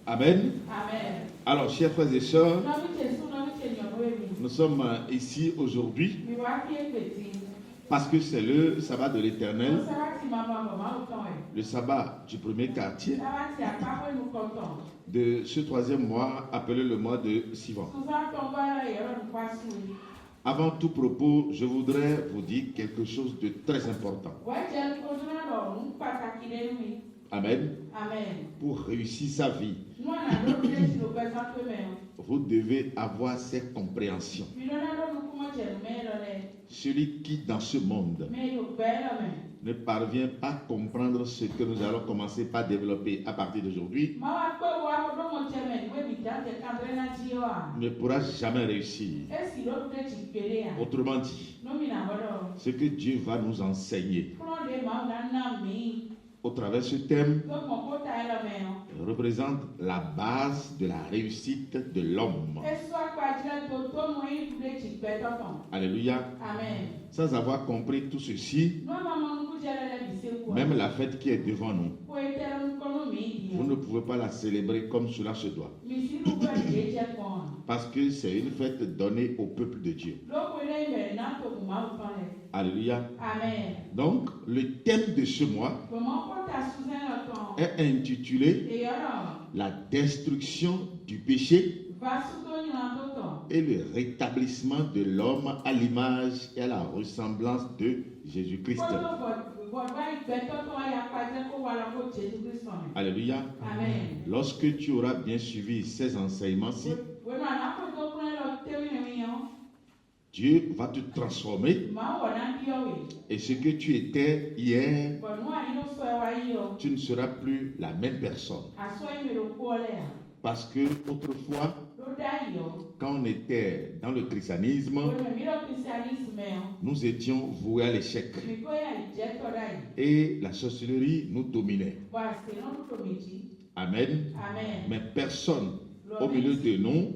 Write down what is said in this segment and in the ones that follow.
Amen. Amen. Alors, chers frères et sœurs, nous sommes ici aujourd'hui parce que c'est le sabbat de l'Éternel, le sabbat du premier quartier de ce troisième mois appelé le mois de Sivan. Avant tout propos, je voudrais vous dire quelque chose de très important. Amen. Amen. Pour réussir sa vie, vous devez avoir cette compréhension. Celui qui dans ce monde ne parvient pas à comprendre ce que nous allons commencer par développer à partir d'aujourd'hui ne pourra jamais réussir. Autrement dit, ce que Dieu va nous enseigner au travers de ce thème représente la base de la réussite de l'homme. Alléluia. Amen. Sans avoir compris tout ceci, même la fête qui est devant nous, vous ne pouvez pas la célébrer comme cela se doit. Parce que c'est une fête donnée au peuple de Dieu. Alléluia. Amen. Donc, le thème de ce mois est intitulé La destruction du péché et le rétablissement de l'homme à l'image et à la ressemblance de Jésus-Christ. Alléluia. Amen. Lorsque tu auras bien suivi ces enseignements-ci, Dieu va te transformer et ce que tu étais hier, tu ne seras plus la même personne. Parce que autrefois, quand on était dans le christianisme, nous étions voués à l'échec et la sorcellerie nous dominait. Amen. Amen. Mais personne au milieu de nous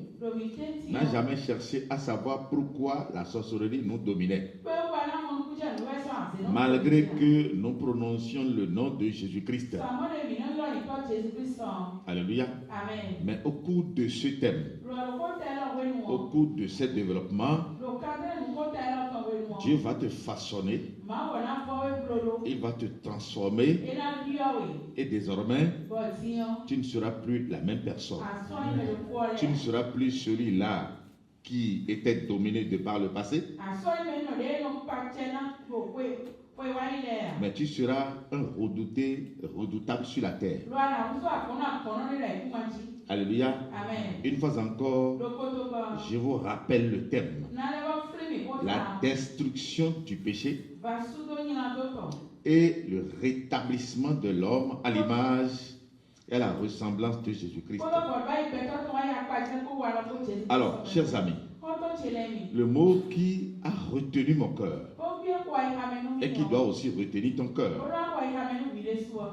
n'a jamais cherché à savoir pourquoi la sorcellerie nous dominait. Malgré que nous prononcions le nom de Jésus-Christ. Alléluia. Amen. Mais au cours de ce thème, au cours de ce développement, Dieu va te façonner, il va te transformer et désormais, tu ne seras plus la même personne. Tu ne seras plus celui-là qui était dominé de par le passé, mais tu seras un redoutable sur la terre. Alléluia. Amen. Une fois encore, je vous rappelle le thème. La destruction du péché et le rétablissement de l'homme à l'image et à la ressemblance de Jésus-Christ. Alors, chers amis, le mot qui a retenu mon cœur et qui doit aussi retenir ton cœur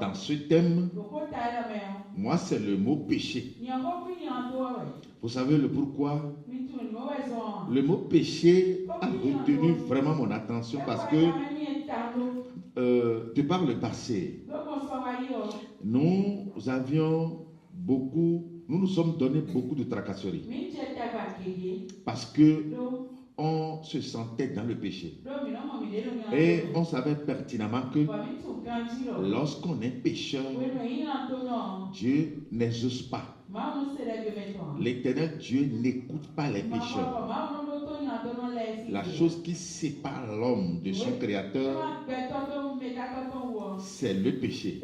dans ce thème, moi c'est le mot péché. Vous savez le pourquoi? Le mot péché a retenu vraiment mon attention parce que de par le passé, nous nous sommes donné beaucoup de tracasseries parce que on se sentait dans le péché et on savait pertinemment que lorsqu'on est pécheur, Dieu n'exauce pas. L'Éternel Dieu n'écoute pas les pécheurs. La chose qui sépare l'homme de son Créateur, c'est le péché.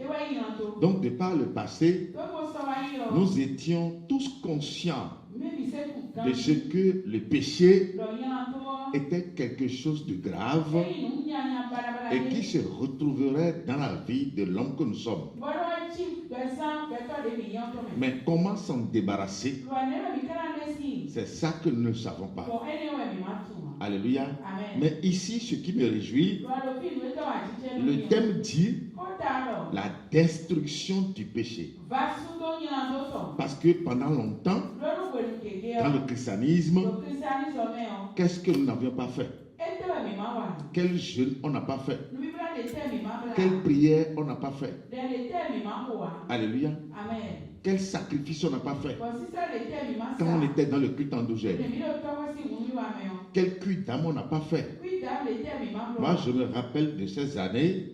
Donc, de par le passé, nous étions tous conscients de ce que le péché était quelque chose de grave et qui se retrouverait dans la vie de l'homme que nous sommes. Mais comment s'en débarrasser? C'est ça que nous ne savons pas. Alléluia. Mais ici, ce qui me réjouit, le thème dit la destruction du péché. Parce que pendant longtemps, dans le christianisme, qu'est-ce que nous n'avions pas fait? Quel jeûne on n'a pas fait? Quelle prière on n'a pas fait? Alléluia. Quel sacrifice on n'a pas fait quand on était dans le culte endogène? Quel culte d'âme on n'a pas fait? Moi, je me rappelle de ces années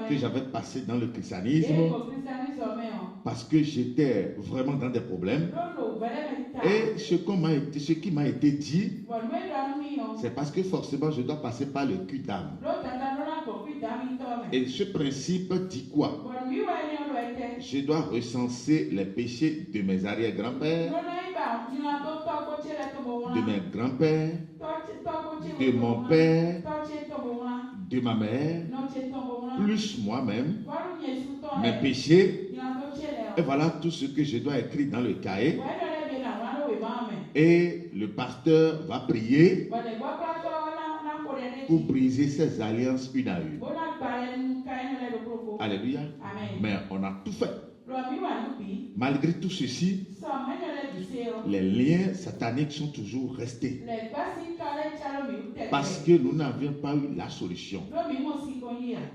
que j'avais passé dans le christianisme parce que j'étais vraiment dans des problèmes. Et ce qui m'a été dit, c'est parce que forcément je dois passer par le culte d'âme. Et ce principe dit quoi? Je dois recenser les péchés de mes arrière-grands-pères, de mes grands-pères, de mon père, de ma mère, plus moi-même, mes péchés. Et voilà tout ce que je dois écrire dans le cahier. Et le pasteur va prier pour briser ces alliances une à une. Alléluia. Mais on a tout fait. Malgré tout ceci, les liens sataniques sont toujours restés. Parce que nous n'avions pas eu la solution.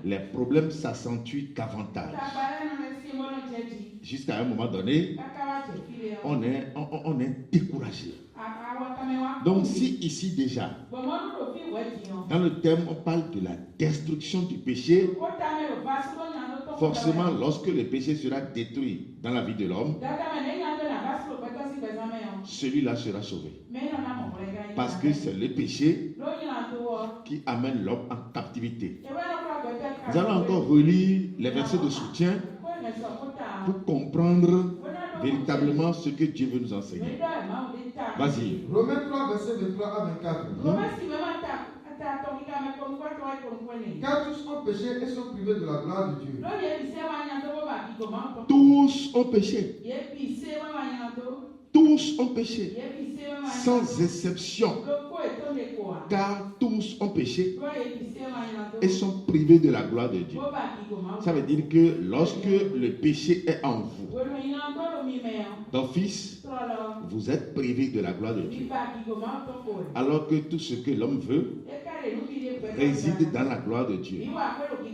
Les problèmes s'accentuent davantage. Jusqu'à un moment donné, on est découragé. Donc si ici déjà, dans le thème, on parle de la destruction du péché, forcément, lorsque le péché sera détruit dans la vie de l'homme, celui-là sera sauvé. Parce que c'est le péché qui amène l'homme en captivité. Nous allons encore relire les versets de soutien pour comprendre véritablement ce que Dieu veut nous enseigner. Vas-y. Romains 3, verset 23 à 24. Car tous ont péché et sont privés de la gloire de Dieu. Tous ont péché. Tous ont péché. Sans exception. Car tous ont péché et sont privés de la gloire de Dieu. Ça veut dire que lorsque le péché est en vous, d'office, vous êtes privés de la gloire de Dieu. Alors que tout ce que l'homme veut réside dans la gloire de Dieu.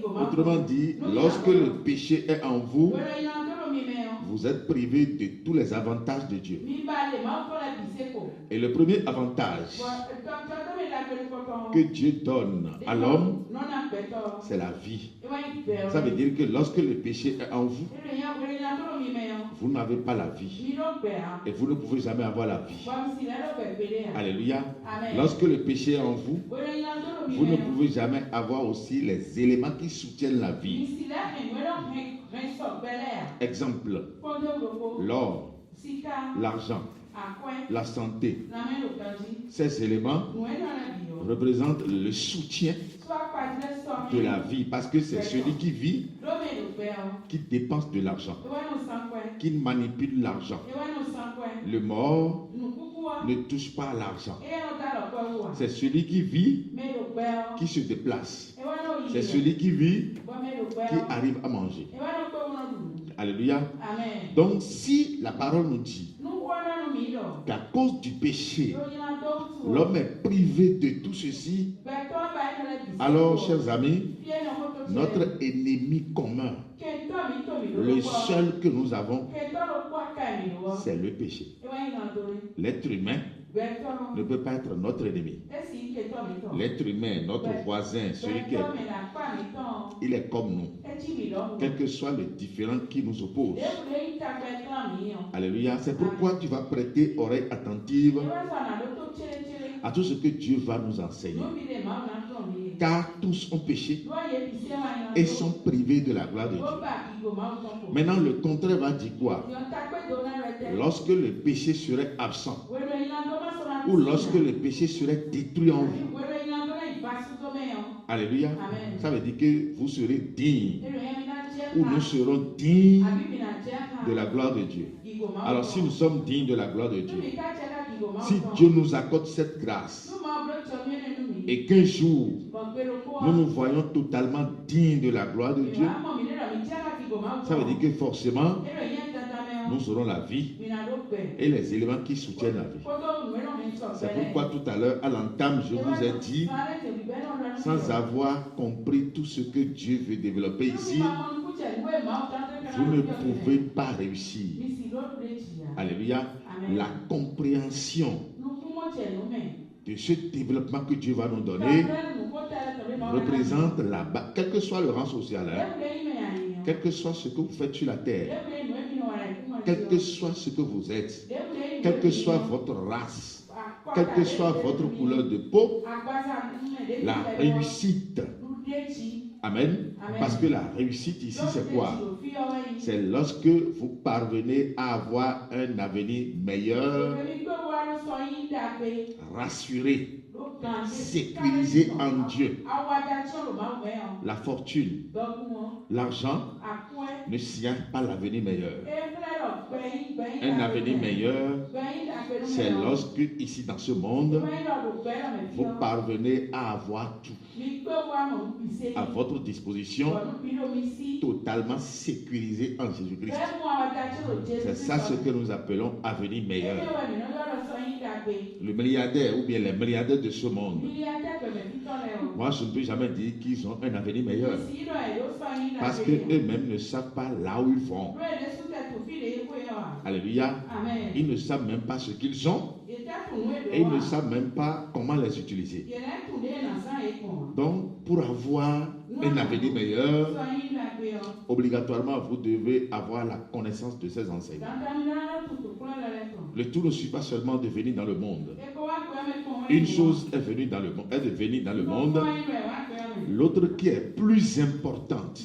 Autrement dit, lorsque le péché est en vous, vous êtes privés de tous les avantages de Dieu. Et le premier avantage que Dieu donne à l'homme, c'est la vie. Ça veut dire que lorsque le péché est en vous, vous n'avez pas la vie. Et vous ne pouvez jamais avoir la vie. Alléluia. Lorsque le péché est en vous, vous ne pouvez jamais avoir aussi les éléments qui soutiennent la vie. Exemple, l'or, l'argent, la santé. Ces éléments représentent le soutien de la vie, parce que c'est celui qui vit qui dépense de l'argent, qui manipule l'argent. Le mort ne touche pas à l'argent. C'est celui qui vit qui se déplace. C'est celui qui vit qui arrive à manger. Alléluia. Donc si la parole nous dit qu'à cause du péché, l'homme est privé de tout ceci, alors, chers amis, notre ennemi commun, le seul que nous avons, c'est le péché. L'être humain ne peut pas être notre ennemi. L'être humain, notre voisin, celui qui est, il est comme nous. Quel que soit le différent qui nous oppose. Alléluia. C'est pourquoi tu vas prêter oreille attentive à tout ce que Dieu va nous enseigner. Car tous ont péché et sont privés de la gloire de Dieu. Maintenant, le contraire va dire quoi? Lorsque le péché serait absent, ou lorsque le péché serait détruit en vous. Alléluia. Ça veut dire que vous serez dignes, ou nous serons dignes de la gloire de Dieu. Alors si nous sommes dignes de la gloire de Dieu, si Dieu nous accorde cette grâce, et qu'un jour nous nous voyons totalement dignes de la gloire de Dieu, ça veut dire que forcément nous aurons la vie et les éléments qui soutiennent la vie. C'est pourquoi tout à l'heure, à l'entame, je vous ai dit, sans avoir compris tout ce que Dieu veut développer ici, vous ne pouvez pas réussir. Alléluia. La compréhension de ce développement que Dieu va nous donner représente la base, quel que soit le rang social, quel que soit ce que vous faites sur la terre, quel que soit ce que vous êtes, quelle que soit votre race, quelle que soit votre couleur de peau, la réussite. Amen. Parce que la réussite ici, c'est quoi? C'est lorsque vous parvenez à avoir un avenir meilleur, rassuré, sécurisé en Dieu. La fortune, l'argent ne signent pas l'avenir meilleur. Un avenir meilleur, c'est lorsque ici dans ce monde, vous parvenez à avoir tout à votre disposition, totalement sécurisé en Jésus-Christ. C'est ça ce que nous appelons avenir meilleur. Le milliardaire ou bien les milliardaires de ce monde, moi je ne peux jamais dire qu'ils ont un avenir meilleur, parce qu'eux-mêmes ne savent pas là où ils vont. Alléluia. Ils ne savent même pas ce qu'ils ont et ils ne savent même pas comment les utiliser. Donc, pour avoir un avenir meilleur, obligatoirement, vous devez avoir la connaissance de ces enseignements. Le tout ne suit pas seulement de venir dans le monde. Une chose est venue dans le monde, est de venir dans le monde. L'autre qui est plus importante,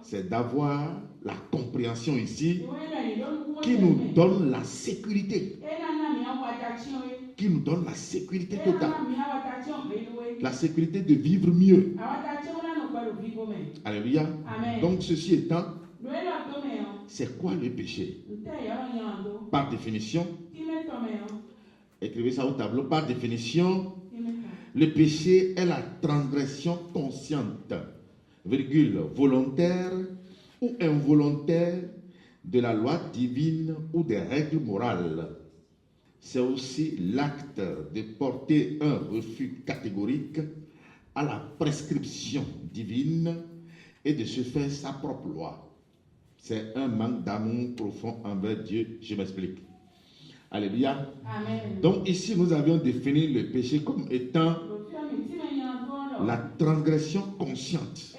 c'est d'avoir la compréhension ici qui nous donne la sécurité. Qui nous donne la sécurité totale. La sécurité de vivre mieux. Alléluia. Donc ceci étant, c'est quoi le péché? Par définition, écrivez ça au tableau, par définition, le péché est la transgression consciente, virgule, volontaire ou involontaire de la loi divine ou des règles morales. C'est aussi l'acte de porter un refus catégorique à la prescription divine et de se faire sa propre loi. C'est un manque d'amour profond envers Dieu. Je m'explique. Alléluia. Amen. Donc ici, nous avions défini le péché comme étant la transgression consciente,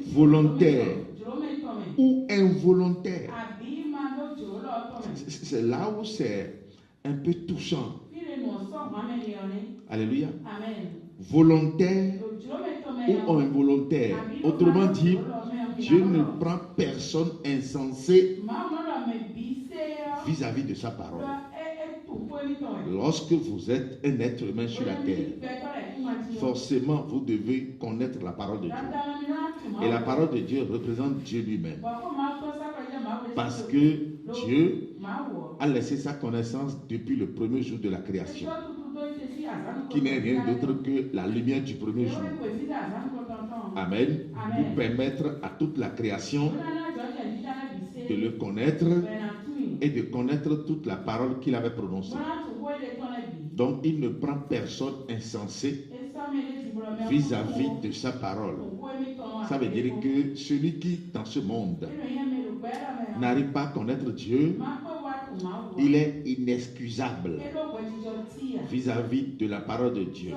volontaire ou involontaire. C'est là où c'est un peu touchant. Alléluia. Amen. Volontaire ou involontaire. Autrement dit, Dieu ne prend personne insensé vis-à-vis de sa parole. Lorsque vous êtes un être humain sur la terre, forcément vous devez connaître la parole de Dieu. Et la parole de Dieu représente Dieu lui-même. Parce que Dieu a laissé sa connaissance depuis le premier jour de la création, qui n'est rien d'autre que la lumière du premier jour. Amen. Pour permettre à toute la création de le connaître et de connaître toute la parole qu'il avait prononcée. Donc il ne prend personne insensé vis-à-vis de sa parole. Ça veut dire que celui qui, dans ce monde, n'arrive pas à connaître Dieu, il est inexcusable vis-à-vis de la parole de Dieu.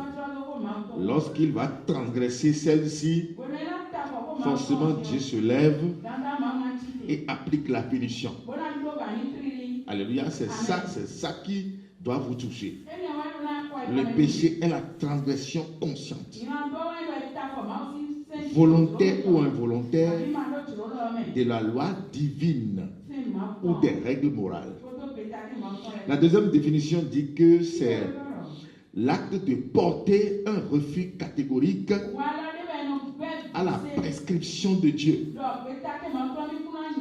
Lorsqu'il va transgresser celle-ci, forcément Dieu se lève et applique la punition. Alléluia, c'est ça qui doit vous toucher. Le péché est la transgression consciente, volontaire ou involontaire, de la loi divine ou des règles morales. La deuxième définition dit que c'est l'acte de porter un refus catégorique à la prescription de Dieu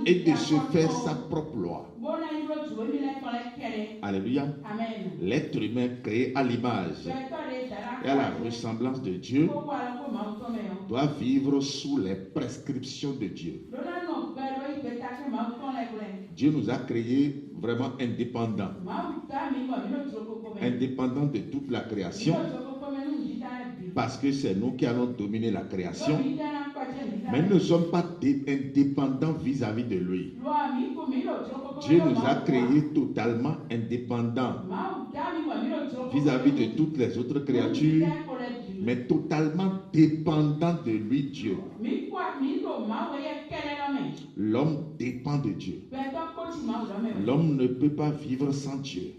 et de se faire sa propre loi. Alléluia. L'être humain créé à l'image et à la ressemblance de Dieu doit vivre sous les prescriptions de Dieu. Dieu nous a créés vraiment indépendants. Indépendants de toute la création. Parce que c'est nous qui allons dominer la création. Mais nous ne sommes pas indépendants vis-à-vis de lui. Dieu nous a créés totalement indépendants vis-à-vis de toutes les autres créatures, mais totalement dépendants de lui, Dieu. L'homme dépend de Dieu. L'homme ne peut pas vivre sans Dieu.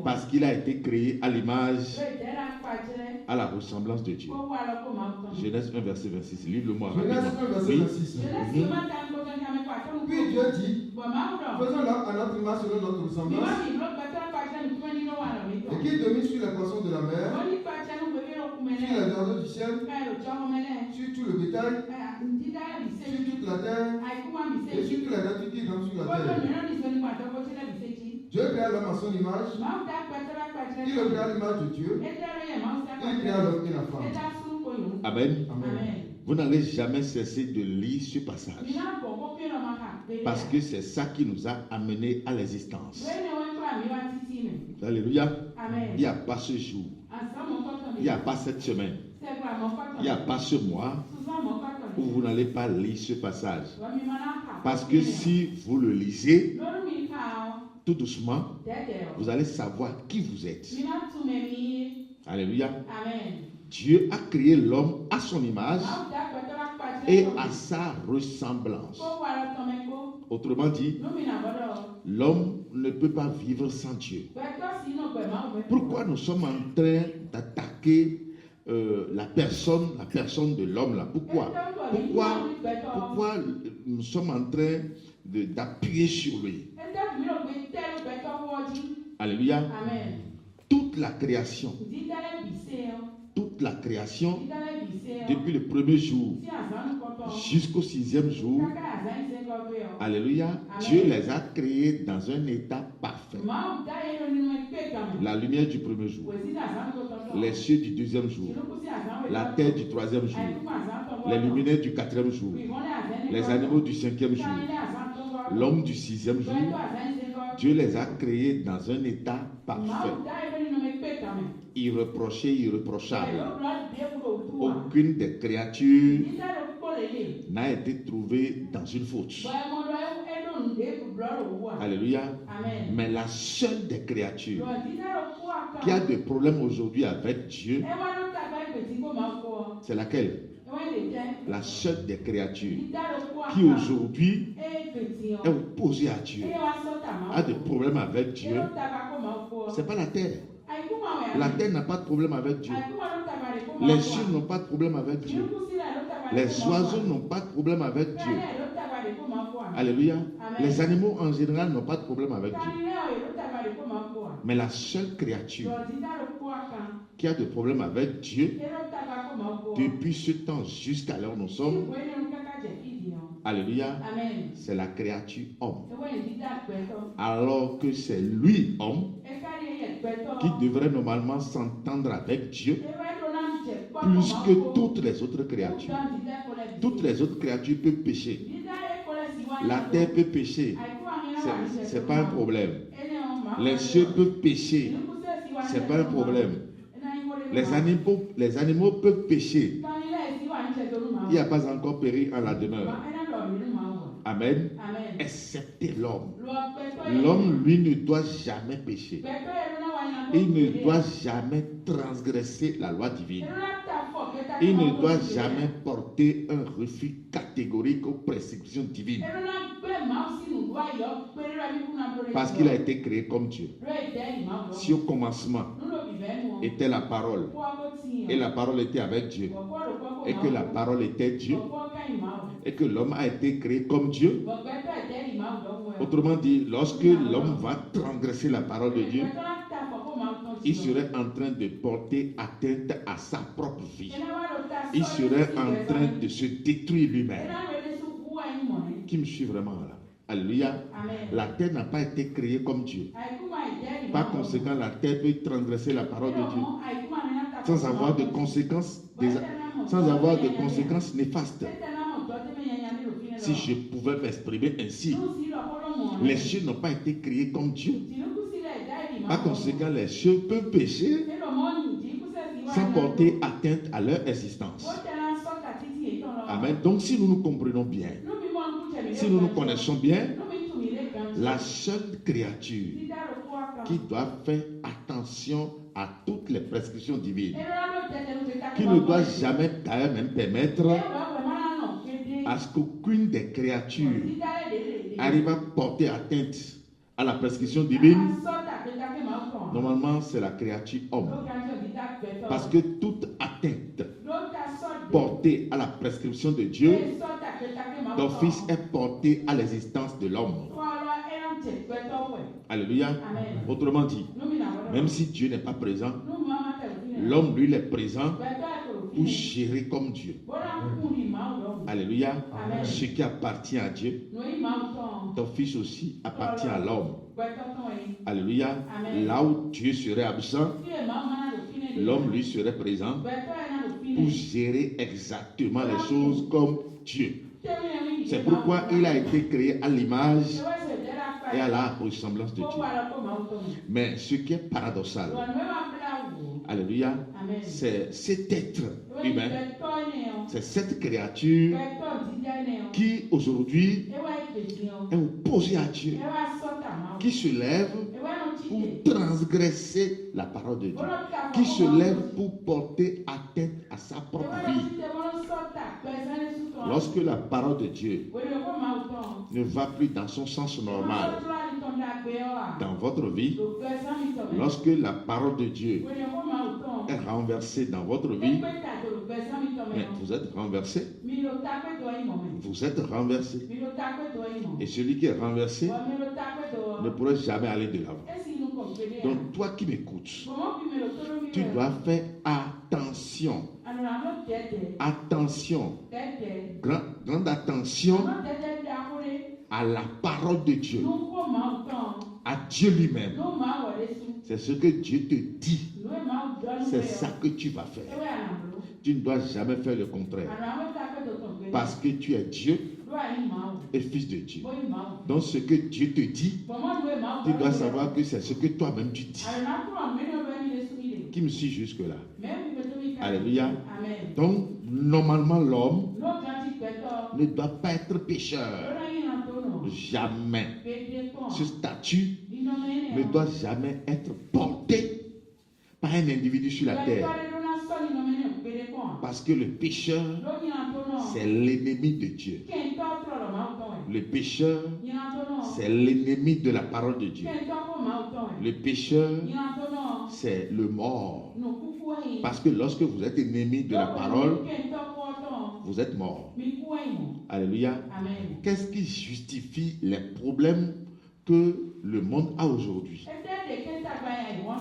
Parce qu'il a été créé à l'image, à la ressemblance de Dieu. Genèse 1, verset 26. Lis-le-moi rapidement. Genèse 1, verset 26. Puis Dieu dit, faisons l'homme à notre image selon notre ressemblance, et qu'il domine sur les poissons de la mer, sur les oiseaux du ciel, sur tout le bétail, sur toute la terre, et sur toute la nature qui rampe sur la terre. Dieu créa l'homme à son image, il le créa à l'image de Dieu, il créa l'homme et la femme. Amen. Amen. Vous n'allez jamais cesser de lire ce passage. Parce que c'est ça qui nous a amenés à l'existence. Alléluia. Il n'y a pas ce jour. Il n'y a pas cette semaine. Il n'y a pas ce mois où vous n'allez pas lire ce passage. Parce que si vous le lisez, tout doucement, vous allez savoir qui vous êtes. Alléluia. Dieu a créé l'homme à son image et à sa ressemblance. Autrement dit, l'homme ne peut pas vivre sans Dieu. Pourquoi nous sommes en train d'attaquer la personne de l'homme là? Pourquoi nous sommes en train d'appuyer sur lui? Alléluia. Toute la création, depuis le premier jour jusqu'au 6e jour, alléluia, Dieu les a créés dans un état parfait. La lumière du premier jour, les cieux du 2e jour, la terre du 3e jour, les luminaires du 4e jour, les animaux du 5e jour, l'homme du 6e jour. Dieu les a créés dans un état parfait, irréproché, irréprochable. Aucune des créatures n'a été trouvée dans une faute. Alléluia. Mais la seule des créatures qui a des problèmes aujourd'hui avec Dieu, c'est laquelle? La seule des créatures qui aujourd'hui est opposée à Dieu, a des problèmes avec Dieu, c'est pas la terre. La terre n'a pas de problème avec Dieu. Les cieux n'ont pas de problème avec Dieu. Les oiseaux n'ont pas de problème avec Dieu. Alléluia. Les animaux en général n'ont pas de problème avec Dieu. Mais la seule créature qui a des problèmes avec Dieu, depuis ce temps jusqu'à l'heure où nous sommes, alléluia, c'est la créature homme. Alors que c'est lui, homme, qui devrait normalement s'entendre avec Dieu plus que toutes les autres créatures. Toutes les autres créatures peuvent pécher. La terre peut pécher. Ce n'est pas un problème. Les cieux peuvent pécher. Ce n'est pas un problème. Les animaux peuvent pécher. Il n'y a pas encore péri en la demeure. Amen. Excepté l'homme. L'homme, lui, ne doit jamais pécher. Il ne doit jamais transgresser la loi divine. Il ne doit jamais porter un refus catégorique aux prescriptions divines. Parce qu'il a été créé comme Dieu. Si au commencement était la parole, et la parole était avec Dieu, et que la parole était Dieu, et que l'homme a été créé comme Dieu, autrement dit, lorsque l'homme va transgresser la parole de Dieu, il serait en train de porter atteinte à sa propre vie. Il serait en train de se détruire lui-même. Qui me suit vraiment là? Alléluia. La terre n'a pas été créée comme Dieu. Par conséquent, la terre peut transgresser la parole de Dieu sans avoir de conséquences, néfastes. Si je pouvais m'exprimer ainsi, les cieux n'ont pas été créés comme Dieu. Par conséquent, les cieux peuvent pécher sans porter atteinte à leur existence. Amen. Donc si nous nous comprenons bien, si nous nous connaissons bien, la seule créature qui doit faire attention à toutes les prescriptions divines, qui ne doit jamais d'ailleurs même permettre à ce qu'aucune des créatures arrive à porter atteinte à la prescription divine, normalement c'est la créature homme. Parce que toute atteinte portée à la prescription de Dieu, d'office est portée à l'existence de l'homme. Alléluia. Autrement dit, même si Dieu n'est pas présent, l'homme lui est présent pour gérer comme Dieu. Alléluia. Ce qui appartient à Dieu, d'office aussi appartient à l'homme. Alléluia. Là où Dieu serait absent, l'homme lui serait présent pour gérer exactement les choses comme Dieu. C'est pourquoi il a été créé à l'image et à la ressemblance de Dieu. Mais ce qui est paradoxal, alléluia, c'est cet être humain, c'est cette créature qui aujourd'hui est opposée à Dieu, qui se lève pour transgresser la parole de Dieu, qui se lève pour porter atteinte à sa propre vie. Lorsque la parole de Dieu ne va plus dans son sens normal dans votre vie, lorsque la parole de Dieu est renversée dans votre vie, mais vous êtes renversé. Vous êtes renversé. Et celui qui est renversé ne pourra jamais aller de l'avant. Donc toi qui m'écoutes, tu dois faire attention. Attention. Grande attention à la parole de Dieu. À Dieu lui-même. C'est ce que Dieu te dit. C'est ça que tu vas faire. Tu ne dois jamais faire le contraire. Parce que tu es Dieu et fils de Dieu. Donc ce que Dieu te dit, tu dois savoir que c'est ce que toi-même tu dis. Qui me suit jusque-là? Alléluia. Donc normalement l'homme ne doit pas être pécheur. Jamais. Ce statut ne doit jamais être porté par un individu sur la terre. Parce que le pécheur, c'est l'ennemi de Dieu. Le pécheur, c'est l'ennemi de la parole de Dieu. Le pécheur, c'est le mort. Parce que lorsque vous êtes ennemi de la parole, vous êtes mort. Alléluia. Qu'est-ce qui justifie les problèmes que le monde a aujourd'hui?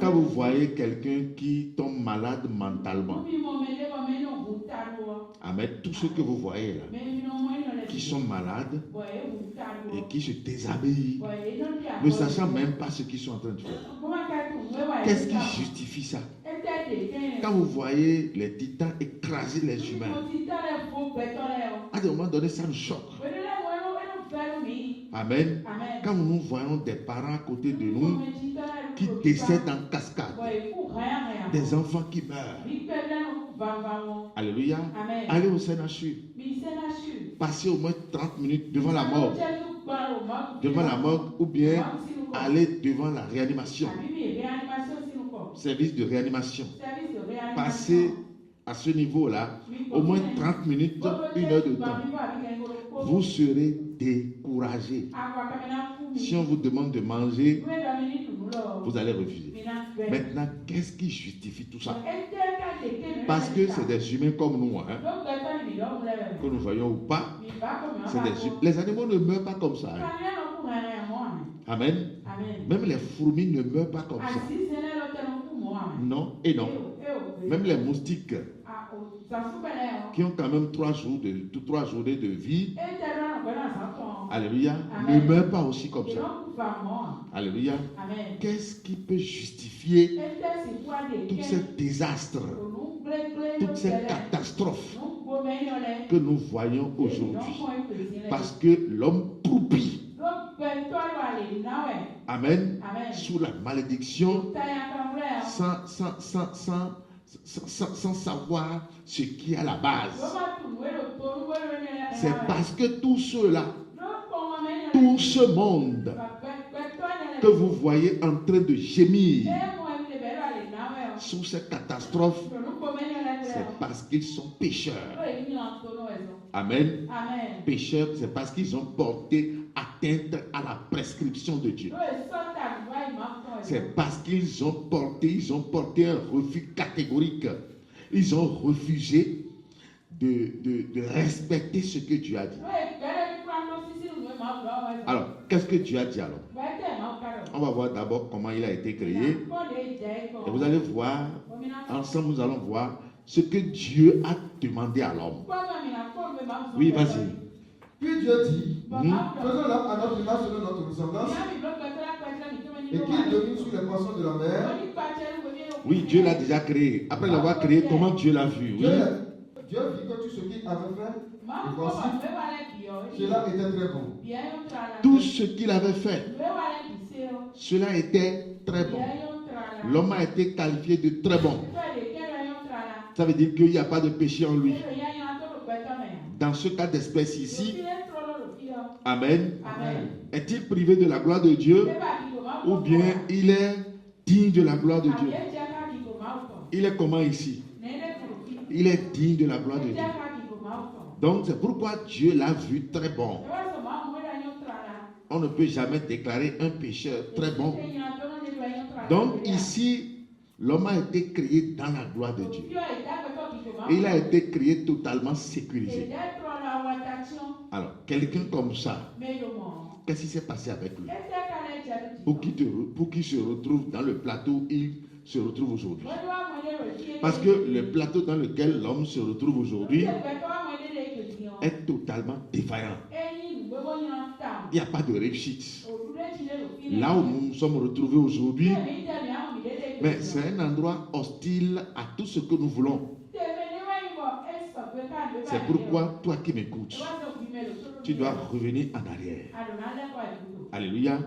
Quand vous voyez quelqu'un qui tombe malade mentalement, amen, tous ceux que vous voyez là, qui sont malades et qui se déshabillent, ne sachant même pas ce qu'ils sont en train de faire. Qu'est-ce qui justifie ça? Quand vous voyez les titans écraser les humains, à un moment donné, ça nous choque. Amen. Quand nous voyons des parents à côté de nous qui décèdent en cascade, des enfants qui meurent. Alléluia. Allez au CNHU. Passez au moins 30 minutes devant la mort. Devant la mort ou bien aller devant la réanimation. Service de réanimation. Passez à ce niveau-là au moins 30 minutes, 1 heure de temps. Vous serez découragé. Si on vous demande de manger, vous allez refuser. Maintenant, qu'est-ce qui justifie tout ça? Parce que c'est des humains comme nous, hein? Que nous voyons ou pas, c'est des humains. Les animaux ne meurent pas comme ça. Hein? Amen. Même les fourmis ne meurent pas comme ça. Non et non. Même les moustiques qui ont quand même 3 journées de vie, alléluia, ne meurent pas aussi comme ça. Alléluia. Qu'est-ce qui peut justifier tous ces désastres, toutes ces catastrophes que nous voyons aujourd'hui? Parce que l'homme croupit. Amen. Sous la malédiction, sans sans savoir ce qui est à la base. C'est parce que tout cela, tout ce monde que vous voyez en train de gémir sous cette catastrophe, c'est parce qu'ils sont pécheurs. Amen. Pécheurs, c'est parce qu'ils ont porté atteinte à la prescription de Dieu. C'est parce qu'ils ont porté un refus catégorique. Ils ont refusé de respecter ce que Dieu a dit. Alors, qu'est-ce que Dieu a dit alors? On va voir d'abord comment il a été créé. Et vous allez voir, ensemble nous allons voir ce que Dieu a demandé à l'homme. Oui, vas-y. Puis Dieu dit, faisons-la à notre image selon notre ressemblance, et qu'il domine sur les poissons de la mer. Oui, Dieu l'a déjà créé. Après l'avoir créé, comment Dieu l'a vu? Oui. Dieu vit que tout ce qu'il avait fait, et voici, cela était très bon. Tout ce qu'il avait fait, cela était très bon. L'homme a été qualifié de très bon. Ça veut dire qu'il n'y a pas de péché en lui. Dans ce cas d'espèce ici, Amen. Est-il privé de la gloire de Dieu ou bien il est digne de la gloire de Dieu? Il est comment ici? Il est digne de la gloire de Dieu. Donc c'est pourquoi Dieu l'a vu très bon. On ne peut jamais déclarer un pécheur très bon. Donc ici, l'homme a été créé dans la gloire de Dieu. Et il a été créé totalement sécurisé. Alors, quelqu'un comme ça, qu'est-ce qui s'est passé avec lui? Pour qu'il se retrouve dans le plateau où il se retrouve aujourd'hui. Parce que le plateau dans lequel l'homme se retrouve aujourd'hui est totalement défaillant. Il n'y a pas de réussite. Là où nous nous sommes retrouvés aujourd'hui, mais c'est un endroit hostile à tout ce que nous voulons. C'est pourquoi, toi qui m'écoutes, tu dois revenir en arrière. Alléluia.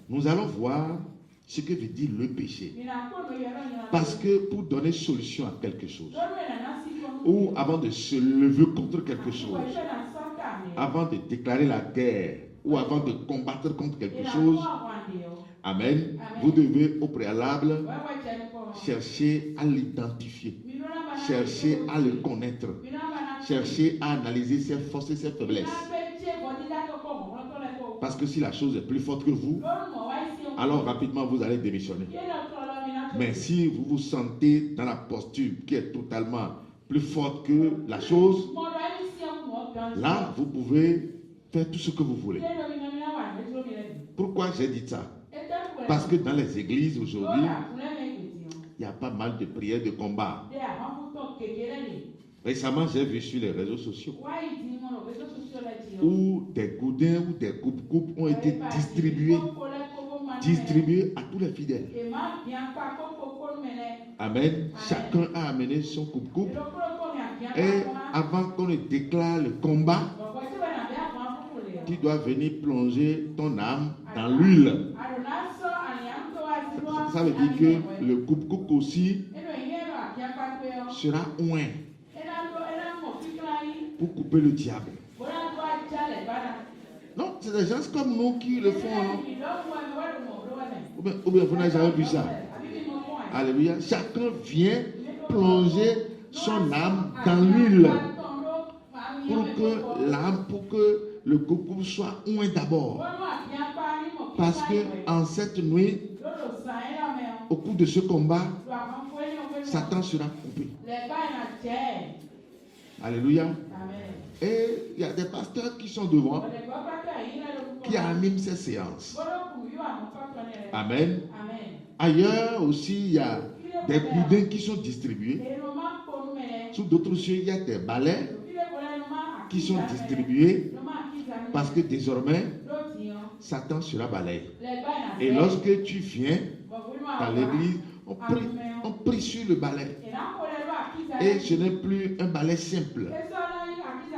Nous allons voir ce que veut dire le péché. Parce que pour donner solution à quelque chose, ou avant de se lever contre quelque chose, avant de déclarer la guerre, ou avant de combattre contre quelque chose, Amen, vous devez au préalable chercher à l'identifier, chercher à le connaître, chercher à analyser ses forces et ses faiblesses. Parce que si la chose est plus forte que vous, alors rapidement vous allez démissionner. Mais si vous vous sentez dans la posture qui est totalement plus forte que la chose, là vous pouvez faire tout ce que vous voulez. Pourquoi j'ai dit ça? Parce que dans les églises aujourd'hui, il y a pas mal de prières de combat. Récemment, j'ai vu sur les réseaux sociaux où des goudins ou des coupes ont été distribués à tous les fidèles. Amen. Chacun a amené son coupe. Et avant qu'on ne déclare le combat, tu dois venir plonger ton âme dans l'huile. Ça veut dire que le coupe aussi sera oint pour couper le diable. Non, c'est des gens comme nous qui le font. Ou bien vous n'avez jamais vu ça. Alléluia. Chacun vient plonger son âme dans l'huile pour que le coupe soit oint d'abord. Parce que en cette nuit, au cours de ce combat, Satan sera coupé. Alléluia. Et il y a des pasteurs qui sont devant, qui animent ces séances. Amen. Ailleurs aussi, il y a des boudins qui sont distribués. Sous d'autres cieux, il y a des balais qui sont distribués parce que désormais, Satan sera balayé. Et lorsque tu viens dans l'église, on prie sur le balai. Et ce n'est plus un balai simple.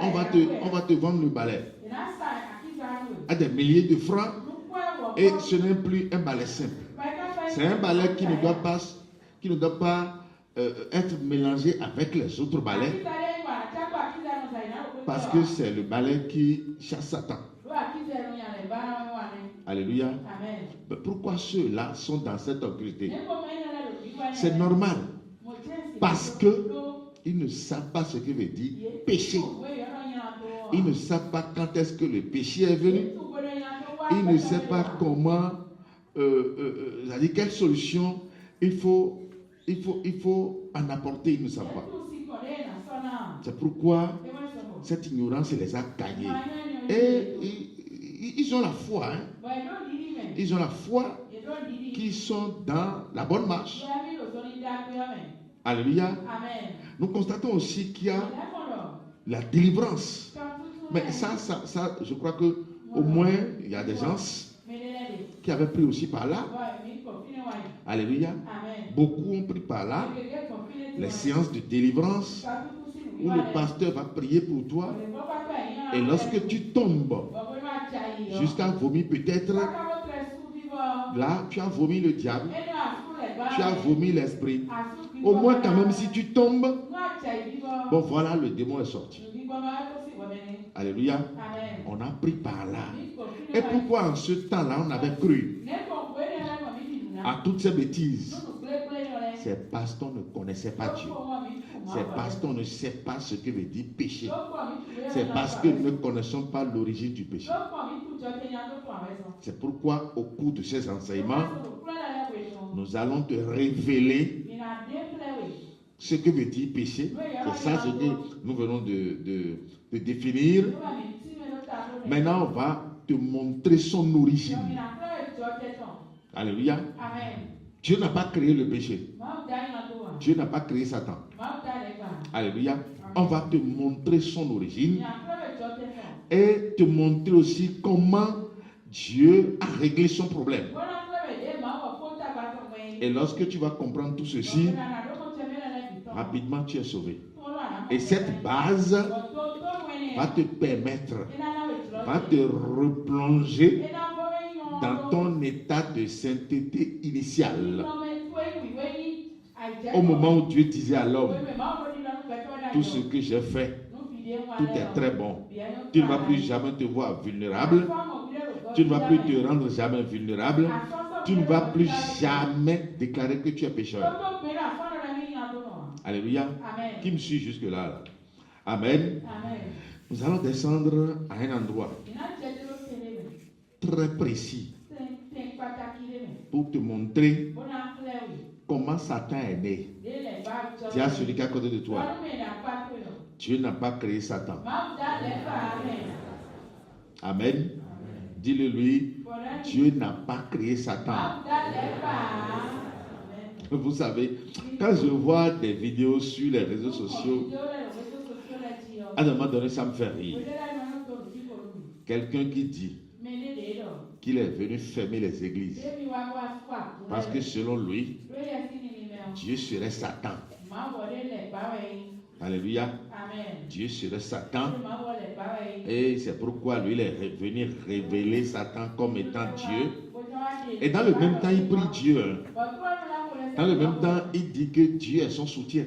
On va te vendre le balai à des milliers de francs et ce n'est plus un balai simple. C'est un balai qui ne doit pas être mélangé avec les autres balais parce que c'est le balai qui chasse Satan. Alléluia. Mais pourquoi ceux-là sont dans cette occulté? C'est normal. Parce que ils ne savent pas ce que veut dire péché. Ils ne savent pas quand est-ce que le péché est venu. Ils ne savent pas comment, c'est-à-dire quelle solution il faut en apporter. Ils ne savent pas. C'est pourquoi cette ignorance les a gagnés. Et ils ont la foi. Hein? Ils ont la foi qu'ils sont dans la bonne marche. Alléluia. Nous constatons aussi qu'il y a la délivrance. Mais ça, je crois que au moins il y a des gens qui avaient pris aussi par là. Alléluia. Beaucoup ont pris par là les séances de délivrance où le pasteur va prier pour toi. Et lorsque tu tombes jusqu'à vomir peut-être, là tu as vomi le diable, tu as vomi l'esprit. Au moins quand même si tu tombes, bon voilà, le démon est sorti. Alléluia. On a pris par là. Et pourquoi en ce temps-là on avait cru à toutes ces bêtises? C'est parce qu'on ne connaissait pas Dieu. C'est parce qu'on ne sait pas ce que veut dire péché. C'est parce que nous ne connaissons pas l'origine du péché. C'est pourquoi au cours de ces enseignements, nous allons te révéler ce que veut dire péché. C'est ça ce que nous venons de définir. Maintenant, on va te montrer son origine. Alléluia. Dieu n'a pas créé le péché. Dieu n'a pas créé Satan. Alléluia. On va te montrer son origine et te montrer aussi comment Dieu a réglé son problème. Et lorsque tu vas comprendre tout ceci, rapidement tu es sauvé. Et cette base va te permettre, va te replonger dans ton état de sainteté initial. Au moment où Dieu disait à l'homme, tout ce que j'ai fait, tout est très bon. Tu ne vas plus jamais te voir vulnérable. Tu ne vas plus te rendre jamais vulnérable. Tu ne vas plus jamais déclarer que tu es pécheur. Alléluia. Qui me suit jusque-là là? Amen. Nous allons descendre à un endroit très précis pour te montrer comment Satan est né. Dis à celui qui est à côté de toi, Dieu n'a pas créé Satan. Amen. Dis-le lui, Dieu n'a pas créé Satan. Vous savez, quand je vois des vidéos sur les réseaux sociaux, à un moment donné, ça me fait rire. Quelqu'un qui dit qu'il est venu fermer les églises parce que selon lui, Dieu serait Satan. Alléluia. Dieu serait Satan. Et c'est pourquoi lui, il est venu révéler Satan comme étant Dieu. Et dans le même temps, il prie Dieu. Dans le même temps, il dit que Dieu est son soutien.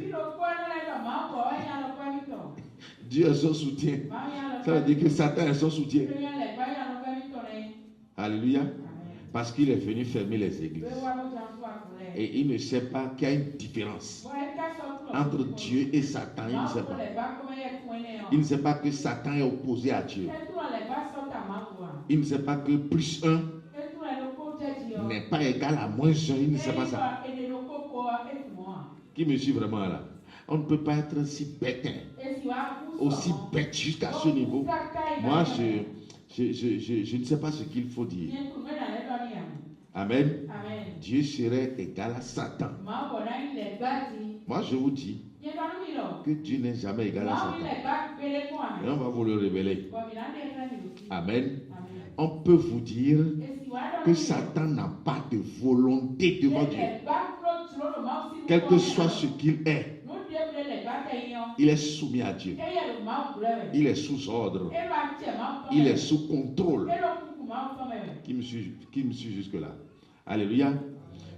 Dieu est son soutien. Ça veut dire que Satan est son soutien. Alléluia. Parce qu'il est venu fermer les églises. Et il ne sait pas qu'il y a une différence entre Dieu et Satan. Il ne sait pas. Il ne sait pas que Satan est opposé à Dieu. Il ne sait pas que plus 1 n'est pas égal à moins 1. Il ne sait pas ça. Qui me suit vraiment là? On ne peut pas être si bête, aussi bête jusqu'à ce niveau. Moi, je ne sais pas ce qu'il faut dire. Amen. Dieu serait égal à Satan. Moi, je vous dis que Dieu n'est jamais égal à Satan. Et on va vous le révéler. Amen. On peut vous dire que Satan n'a pas de volonté devant Dieu. Quel que soit ce qu'il est, il est soumis à Dieu. Il est sous ordre. Il est sous contrôle. Qui me suit jusque-là? Alléluia.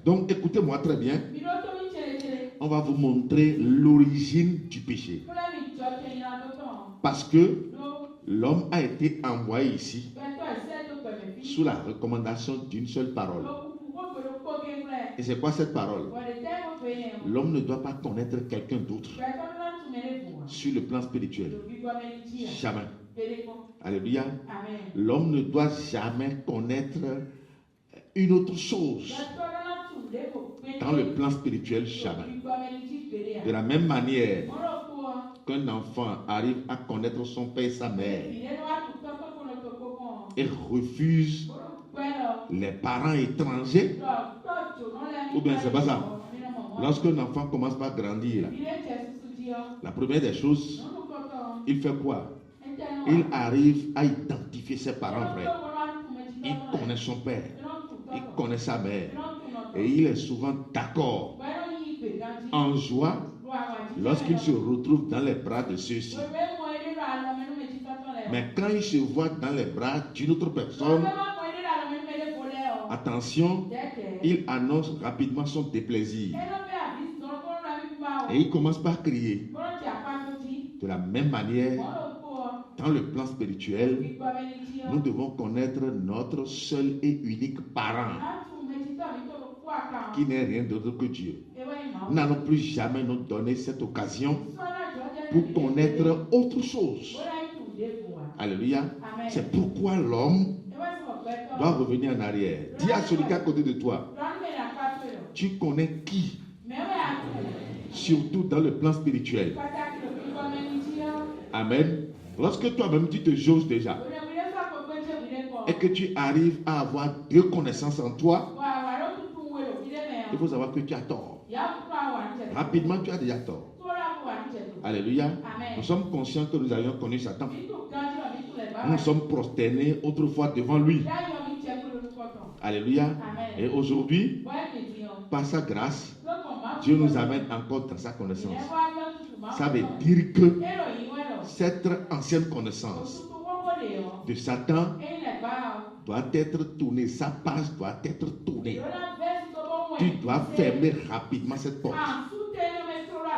Donc, écoutez-moi très bien. on va vous montrer l'origine du péché. Parce que l'homme a été envoyé ici sous la recommandation d'une seule parole. Et c'est quoi cette parole? L'homme ne doit pas connaître quelqu'un d'autre sur le plan spirituel. Jamais. Alléluia. L'homme ne doit jamais connaître une autre chose dans le plan spirituel. Jamais. De la même manière qu'un enfant arrive à connaître son père et sa mère et refuse les parents étrangers, ou bien c'est pas ça. Lorsqu'un enfant commence par grandir, la première des choses, il fait quoi? Il arrive à identifier ses parents vrais. Il connaît son père, il connaît sa mère, et il est souvent d'accord, en joie, lorsqu'il se retrouve dans les bras de ceux-ci. Mais quand il se voit dans les bras d'une autre personne, attention, il annonce rapidement son déplaisir. Et il commence par crier. De la même manière, dans le plan spirituel, nous devons connaître notre seul et unique parent, qui n'est rien d'autre que Dieu. Nous n'allons plus jamais nous donner cette occasion pour connaître autre chose. Alléluia. C'est pourquoi l'homme doit revenir en arrière. Dis à celui qui est à côté de toi, tu connais qui? Surtout dans le plan spirituel. Amen. Lorsque toi-même tu te jauges déjà et que tu arrives à avoir deux connaissances en toi, il faut savoir que tu as tort. Rapidement, tu as déjà tort. Alléluia. Nous sommes conscients que nous avions connu Satan. Nous nous sommes prosternés autrefois devant lui. Alléluia. Et aujourd'hui, par sa grâce, Dieu nous amène encore dans sa connaissance. Ça veut dire que cette ancienne connaissance de Satan doit être tournée. Sa page doit être tournée. Tu dois fermer rapidement cette porte.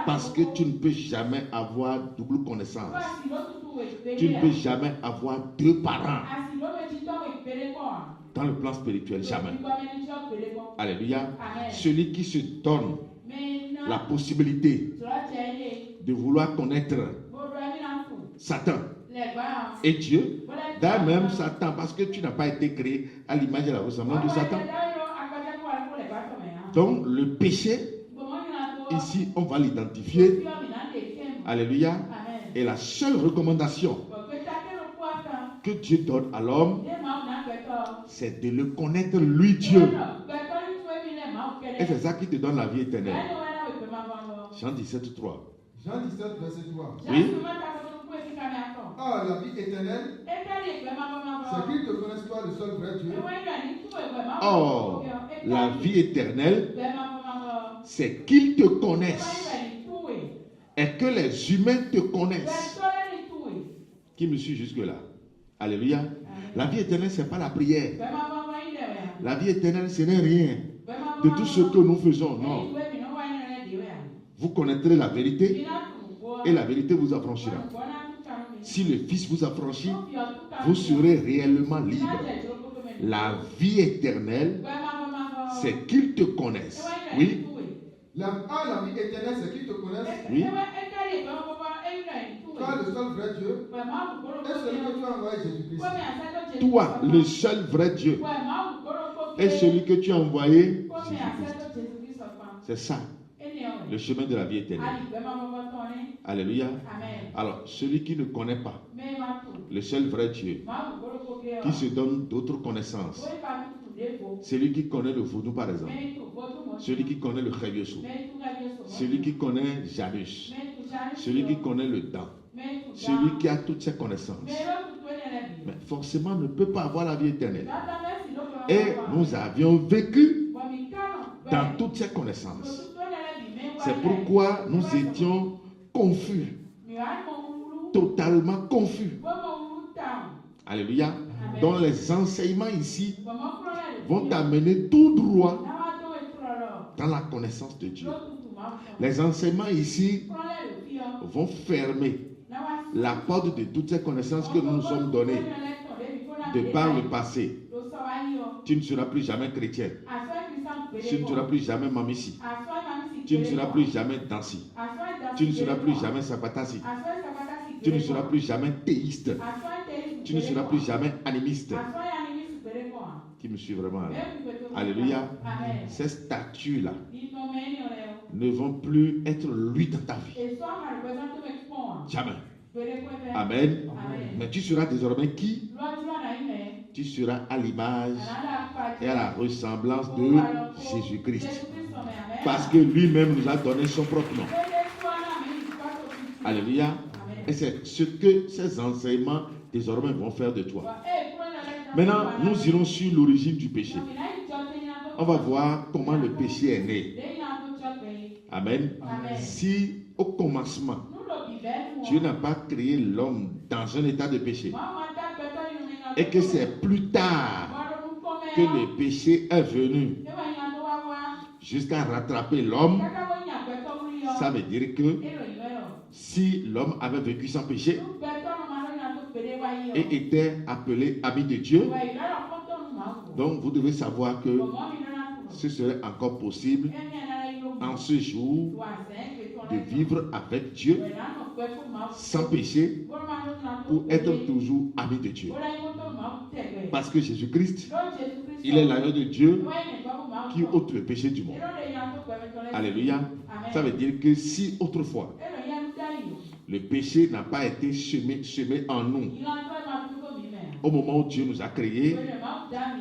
Parce que tu ne peux jamais avoir double connaissance. Tu ne peux jamais avoir deux parents. Dans le plan spirituel, jamais. Alléluia. Celui qui se donne la possibilité de vouloir connaître Satan et Dieu, d'ailleurs même Satan, parce que tu n'as pas été créé à l'image et la ressemblance de Satan. Donc le péché, ici on va l'identifier. Alléluia. Et la seule recommandation que Dieu donne à l'homme, c'est de le connaître lui Dieu. Et c'est ça qui te donne la vie éternelle. Jean 17, 3. Jean 17, verset 3. Oui. Ah, la vie éternelle, c'est qu'ils te connaissent toi, le seul vrai Dieu. Oh, la vie éternelle, c'est qu'ils te connaissent et que les humains te connaissent. Qui me suit jusque-là? Alléluia. La vie éternelle, ce n'est pas la prière. La vie éternelle, ce n'est rien de tout ce que nous faisons. Non. Vous connaîtrez la vérité et la vérité vous affranchira. Si le Fils vous affranchit, vous serez réellement libre. La vie éternelle, c'est qu'ils te connaissent. Oui. La vie éternelle, c'est qu'ils te connaissent. Oui. Toi, le seul vrai Dieu, et celui que tu as envoyé, Jésus-Christ. Toi, le seul vrai Dieu, et celui que tu as envoyé, Jésus-Christ. C'est ça, le chemin de la vie éternelle. Alléluia. Alors, celui qui ne connaît pas le seul vrai Dieu, qui se donne d'autres connaissances, celui qui connaît le vaudou par exemple, celui qui connaît le Khayosou, celui qui connaît Janus, celui qui connaît le Dan, celui qui a toutes ces connaissances, mais forcément ne peut pas avoir la vie éternelle. Et nous avions vécu dans toutes ces connaissances. C'est pourquoi nous étions confus, totalement confus. Alléluia. Dont les enseignements ici vont t'amener tout droit dans la connaissance de Dieu. Les enseignements ici vont fermer la porte de toutes ces connaissances que nous nous sommes données de par le passé. Tu ne seras plus jamais chrétien. Tu ne seras plus jamais mamissi. Tu ne seras plus jamais dansi. Tu ne seras plus jamais sapatasi. Tu ne seras plus jamais théiste. Tu ne seras plus jamais animiste. Qui me suit vraiment là. Alléluia. Ces statuts-là ne vont plus être lui dans ta vie. Jamais. Amen. Mais tu seras désormais qui? Tu seras à l'image et à la ressemblance de Jésus-Christ. Parce que lui-même nous a donné son propre nom. Alléluia. Et c'est ce que ces enseignements désormais vont faire de toi. Maintenant, nous irons sur l'origine du péché. On va voir comment le péché est né. Amen. Si au commencement, Dieu n'a pas créé l'homme dans un état de péché, et que c'est plus tard que le péché est venu jusqu'à rattraper l'homme, ça veut dire que si l'homme avait vécu sans péché et était appelé ami de Dieu, donc vous devez savoir que ce serait encore possible en ce jour de vivre avec Dieu sans péché pour être toujours ami de Dieu. Parce que Jésus-Christ, il est l'agneau de Dieu qui ôte le péché du monde. Alléluia. Ça veut dire que si autrefois le péché n'a pas été semé en nous au moment où Dieu nous a créés,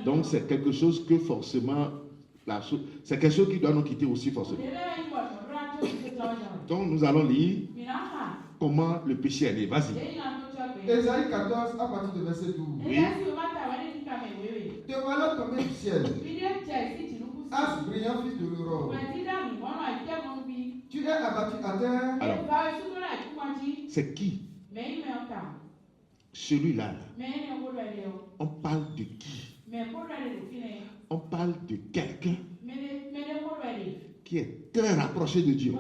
donc c'est quelque chose que forcément, c'est quelque chose qui doit nous quitter aussi forcément. Donc nous allons lire comment le péché est né. Vas-y. Ésaïe 14 à partir de verset 12. Oui. Te voilà tombé du ciel, as brillant fils de l'aurore. Tu es abattu à terre. Alors, c'est qui? Celui-là. On parle de qui? On parle de quelqu'un qui est très rapproché de Dieu.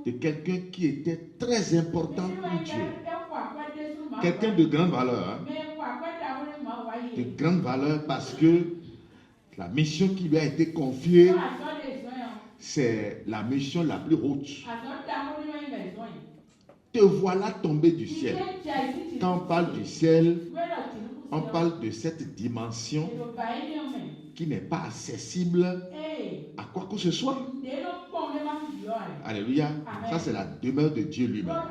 De quelqu'un qui était très important pour Dieu. Quelqu'un de grande valeur. De grande valeur parce que la mission qui lui a été confiée, c'est la mission la plus haute. Te voilà tombé du ciel. Quand on parle du ciel, on parle de cette dimension qui n'est pas accessible à quoi que ce soit. Alléluia. Ça, c'est la demeure de Dieu lui-même.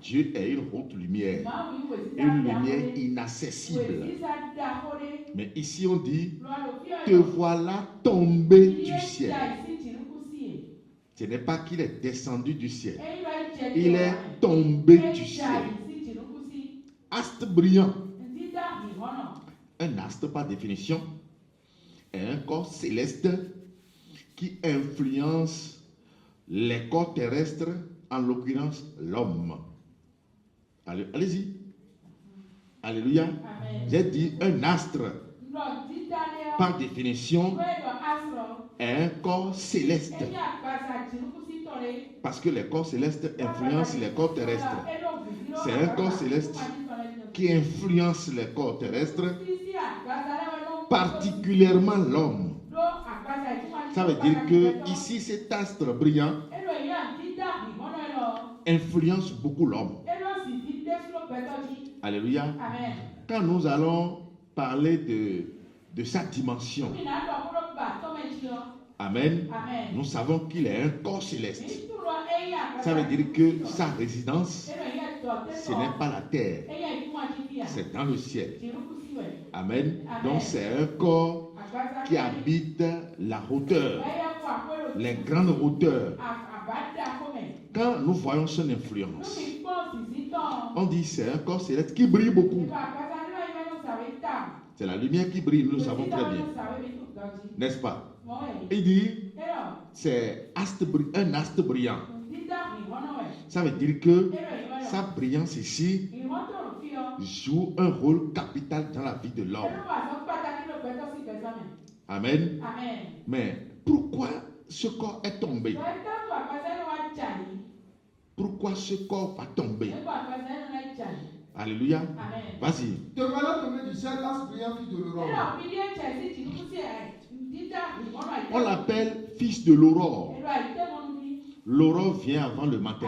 Dieu est une haute lumière. Une lumière inaccessible. Mais ici, on dit, te voilà tombé du ciel. Ce n'est pas qu'il est descendu du ciel. Il est tombé du ciel. Astre brillant. Un astre, par définition, est un corps céleste qui influence les corps terrestres, en l'occurrence l'homme. Allez-y. Alléluia. J'ai dit un astre, par définition, est un corps céleste. Parce que les corps célestes influencent les corps terrestres. C'est un corps céleste qui influence les corps terrestres, particulièrement l'homme. Ça veut dire que ici, cet astre brillant influence beaucoup l'homme. Alléluia. Quand nous allons parler de sa dimension, amen, nous savons qu'il est un corps céleste. Ça veut dire que sa résidence, ce n'est pas la terre, c'est dans le ciel. Amen. Donc c'est un corps qui habite la hauteur, les grandes hauteurs. Quand nous voyons son influence, on dit c'est un corps céleste qui brille beaucoup. C'est la lumière qui brille, nous le savons très bien. N'est-ce pas? Il dit c'est un astre brillant. Ça veut dire que sa brillance ici joue un rôle capital dans la vie de l'homme. Amen. Mais pourquoi ce corps est tombé? Pourquoi ce corps va tomber? Alléluia. Vas-y. Te voilà tombé du ciel, astre brillant, fils de l'aurore. On l'appelle fils de l'aurore. L'aurore vient avant le matin.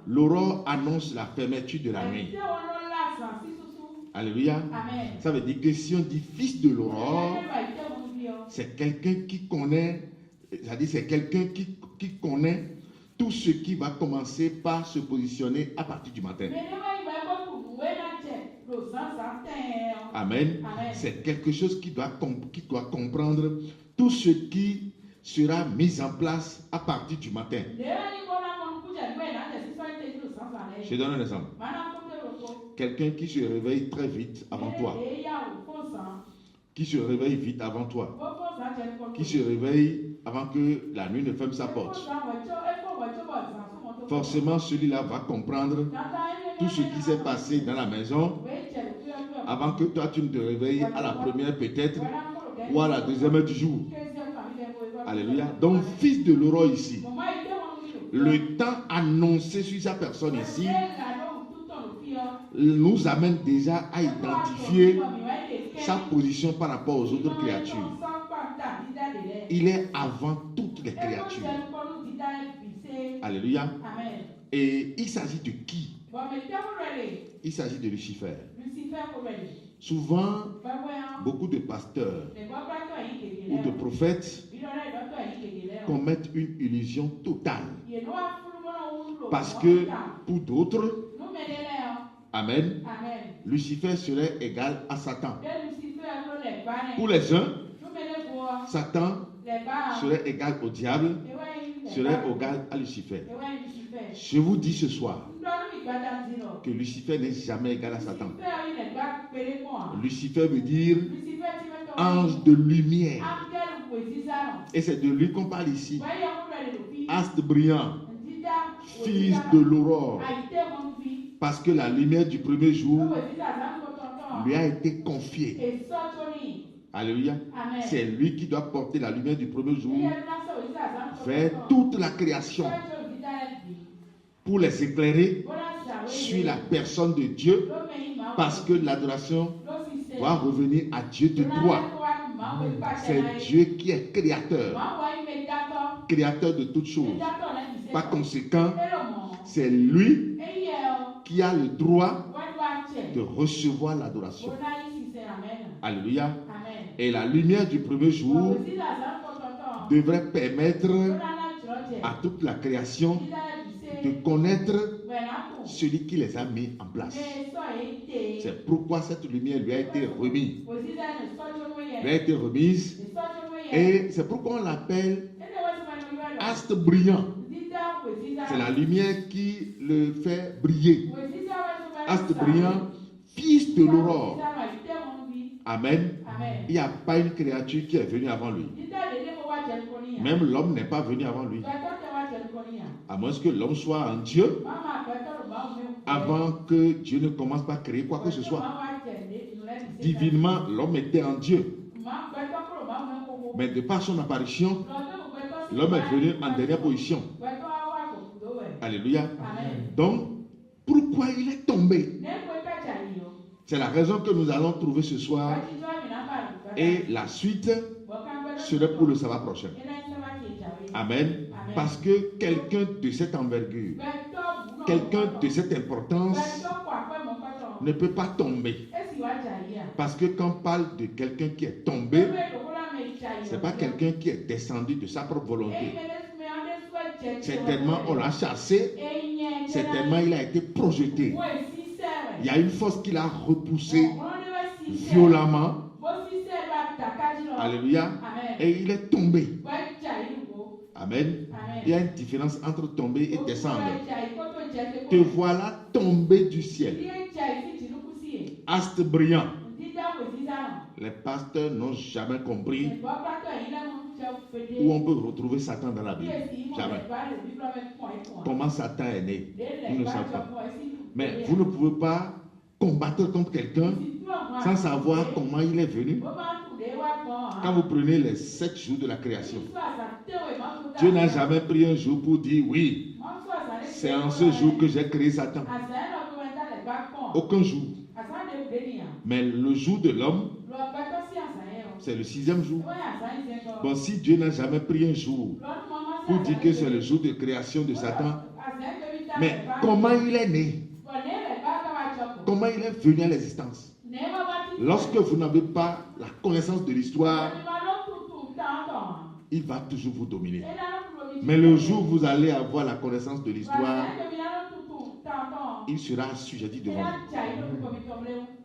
L'aurore annonce la fermeture de la nuit. Alléluia. Ça veut dire que si on dit fils de l'aurore, c'est quelqu'un qui connaît, c'est-à-dire c'est quelqu'un qui connaît tout ce qui va commencer par se positionner à partir du matin. Amen. C'est quelque chose qui doit comprendre tout ce qui sera mis en place à partir du matin. Je donne un exemple. Quelqu'un qui se réveille très vite avant toi. Qui se réveille vite avant toi. Qui se réveille avant que la nuit ne ferme sa porte. Forcément, celui-là va comprendre tout ce qui s'est passé dans la maison avant que toi tu ne te réveilles à la première peut-être ou à la deuxième heure du jour. Alléluia. Donc, fils de l'aurore ici, le temps annoncé sur sa personne ici nous amène déjà à identifier sa position par rapport aux autres créatures. Il est avant toutes les créatures. Alléluia. Et il s'agit de qui? Il s'agit de Lucifer. Souvent, beaucoup de pasteurs ou de prophètes commettent une illusion totale. Parce que pour d'autres, amen, Lucifer serait égal à Satan. Pour les uns, Satan serait égal au diable, serait égal à Lucifer. Je vous dis ce soir que Lucifer n'est jamais égal à Satan. Lucifer veut dire ange de lumière. Et c'est de lui qu'on parle ici. Astre brillant, fils de l'aurore. Parce que la lumière du premier jour lui a été confiée. Alléluia. C'est lui qui doit porter la lumière du premier jour vers toute la création pour les éclairer sur la personne de Dieu, parce que l'adoration doit revenir à Dieu de droit. C'est Dieu qui est créateur, créateur de toutes choses. Par conséquent, c'est lui qui a le droit de recevoir l'adoration. Alléluia. Et la lumière du premier jour devrait permettre à toute la création de connaître celui qui les a mis en place. C'est pourquoi cette lumière lui a été remise. Lui a été remise. Et c'est pourquoi on l'appelle astre brillant. C'est la lumière qui le fait briller. Astre brillant, fils de l'aurore. Amen. Il n'y a pas une créature qui est venue avant lui. Même l'homme n'est pas venu avant lui. À moins que l'homme soit un Dieu, avant que Dieu ne commence par créer quoi que ce soit. Divinement, l'homme était un Dieu. Mais de par son apparition, l'homme est venu en dernière position. Alléluia. Donc, pourquoi il est tombé? C'est la raison que nous allons trouver ce soir. Et la suite serait pour le sabbat prochain. Amen. Parce que quelqu'un de cette envergure, quelqu'un de cette importance ne peut pas tomber. Parce que quand on parle de quelqu'un qui est tombé, ce n'est pas quelqu'un qui est descendu de sa propre volonté. Certainement, on l'a chassé. Certainement, il a été projeté. Il y a une force qui l'a repoussé violemment. Alléluia. Et il est tombé. Amen. Il y a une différence entre tomber et descendre. Te voilà tombé du ciel. Astre brillant. Les pasteurs n'ont jamais compris où on peut retrouver Satan dans la Bible. Jamais. Comment Satan est né, ils ne savent pas. Mais vous ne pouvez pas combattre contre quelqu'un sans savoir comment il est venu. Quand vous prenez les 7 jours de la création, Dieu n'a jamais pris un jour pour dire oui, c'est en ce jour que j'ai créé Satan. Aucun jour. Mais le jour de l'homme, c'est le 6e jour. Bon, si Dieu n'a jamais pris un jour pour dire que c'est le jour de création de Satan, mais comment il est né? Comment il est venu à l'existence? Lorsque vous n'avez pas la connaissance de l'histoire, il va toujours vous dominer. Mais le jour où vous allez avoir la connaissance de l'histoire, il sera assujetti devant vous.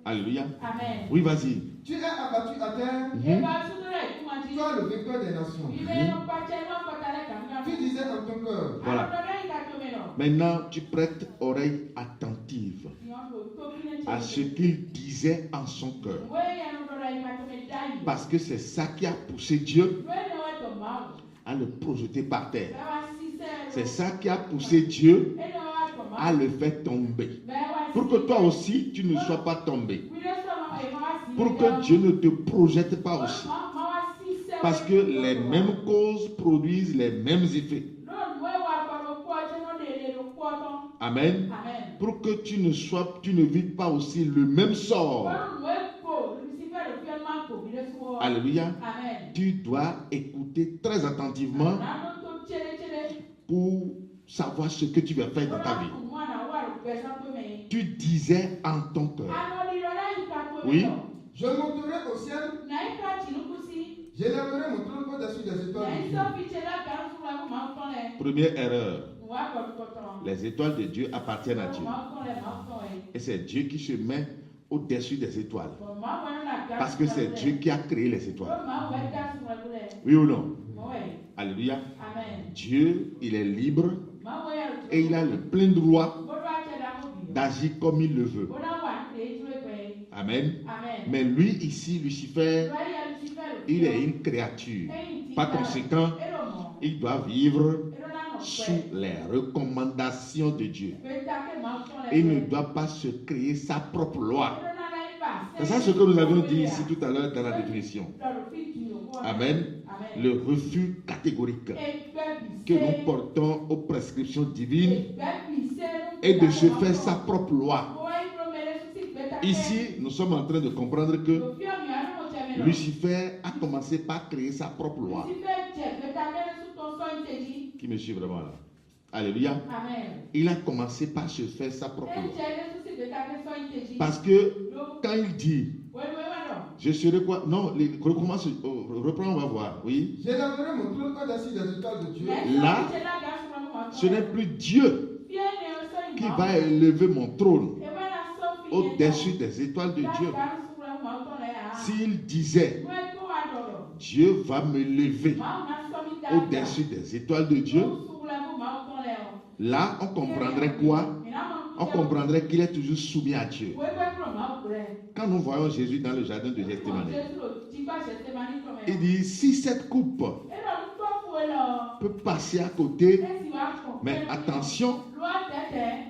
Alléluia. Amen. Oui, vas-y. Tu es abattu à terre. Toi, le vainqueur des nations. Tu disais en ton cœur. Voilà. Maintenant, tu prêtes oreille attentive à ce qu'il disait en son cœur. Parce que c'est ça qui a poussé Dieu à le projeter par terre. C'est ça qui a poussé Dieu à le faire tomber. Pour que toi aussi, tu ne sois pas tombé. Pour que Dieu ne te projette pas aussi. Parce que les mêmes causes produisent les mêmes effets. Amen. Pour que tu ne vives pas aussi le même sort. Alléluia. Tu dois écouter très attentivement pour savoir ce que tu vas faire dans ta vie. Tu disais en ton cœur. Oui. Je monterai au ciel. J'élèverai mon trône au-dessus des étoiles. Première erreur. Les étoiles de Dieu appartiennent à Dieu. Et c'est Dieu qui se met au-dessus des étoiles. Parce que c'est Dieu qui a créé les étoiles. Oui ou non? Alléluia. Amen. Dieu, il est libre et il a le plein droit d'agir comme il le veut. Amen. Mais lui ici, Lucifer, il est une créature. Par conséquent, il doit vivre sous les recommandations de Dieu. Il ne doit pas se créer sa propre loi. C'est ça ce que nous avions dit ici tout à l'heure dans la définition. Amen. Le refus catégorique que nous portons aux prescriptions divines et de se faire sa propre loi. Ici, nous sommes en train de comprendre que Lucifer a commencé par créer sa propre loi. Qui me suit vraiment là? Alléluia. Amen. Il a commencé par se faire sa propre loi. Parce que quand il dit, je serai quoi? Non, recommence, reprends, on va voir. Oui. J'élèverai mon trône au-dessus des étoiles de Dieu. Là, ce n'est plus Dieu qui va élever mon trône au-dessus des étoiles de Dieu. S'il disait, Dieu va me lever au-dessus des étoiles de Dieu, là, on comprendrait quoi? On comprendrait qu'il est toujours soumis à Dieu. Quand nous voyons Jésus dans le jardin de Gethsémani, il dit, si cette coupe peut passer à côté, mais attention,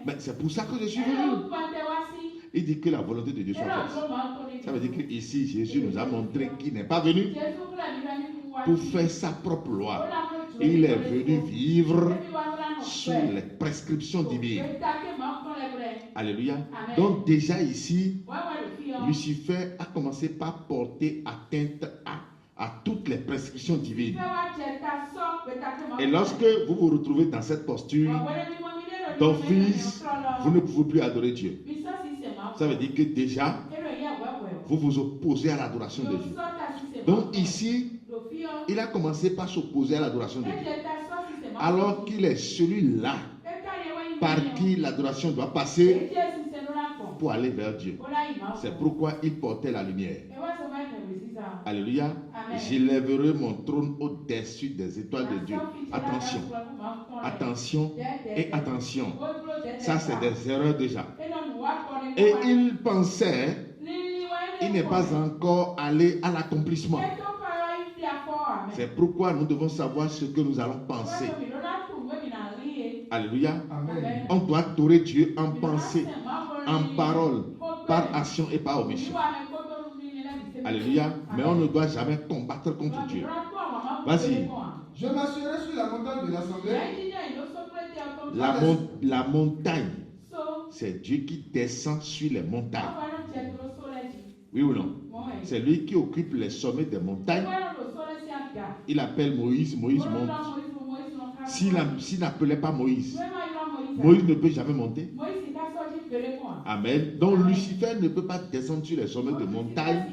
mais c'est pour ça que je suis venu. Il dit que la volonté de Dieu soit faite. Ça veut dire qu'ici, Jésus nous a montré qu'il n'est pas venu pour faire sa propre loi. Il est venu vivre sous les prescriptions divines. Alléluia. Donc déjà ici, Lucifer a commencé par porter atteinte à toutes les prescriptions divines. Et lorsque vous vous retrouvez dans cette posture, d'office, vous ne pouvez plus adorer Dieu. Ça veut dire que déjà, vous vous opposez à l'adoration de Dieu. Donc ici, il a commencé par s'opposer à l'adoration de Dieu. Alors qu'il est celui-là par qui l'adoration doit passer pour aller vers Dieu. C'est pourquoi il portait la lumière. Alléluia. J'élèverai mon trône au-dessus des étoiles de Dieu. Attention. Attention et attention. Ça, c'est des erreurs déjà. Et il pensait, il n'est pas encore allé à l'accomplissement. C'est pourquoi nous devons savoir ce que nous allons penser. Alléluia. Amen. On doit adorer Dieu en pensée, en parole, par action et par omission. Alléluia. Mais on ne doit jamais combattre contre Dieu. Vas-y. Je m'assurerai sur la montagne de l'assemblée. La montagne, c'est Dieu qui descend sur les montagnes. Oui ou non? C'est lui qui occupe les sommets des montagnes. Il appelle Moïse, Moïse monte. S'il n'appelait pas Moïse, Moïse ne peut jamais monter. Amen. Donc Lucifer ne peut pas descendre sur les sommets de montagne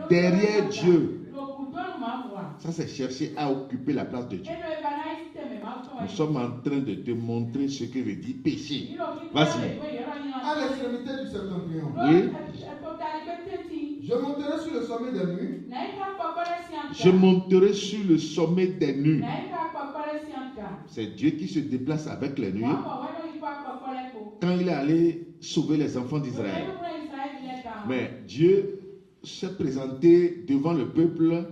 derrière Dieu. Ça, c'est chercher à occuper la place de Dieu. Nous sommes en train de te montrer ce que veut dire péché. Vas-y. À l'extrémité du septentrion. Oui. Je monterai sur le sommet des nues. Je monterai sur le sommet des nues. C'est Dieu qui se déplace avec les nuées. Quand il est allé sauver les enfants d'Israël. Mais Dieu s'est présenté devant le peuple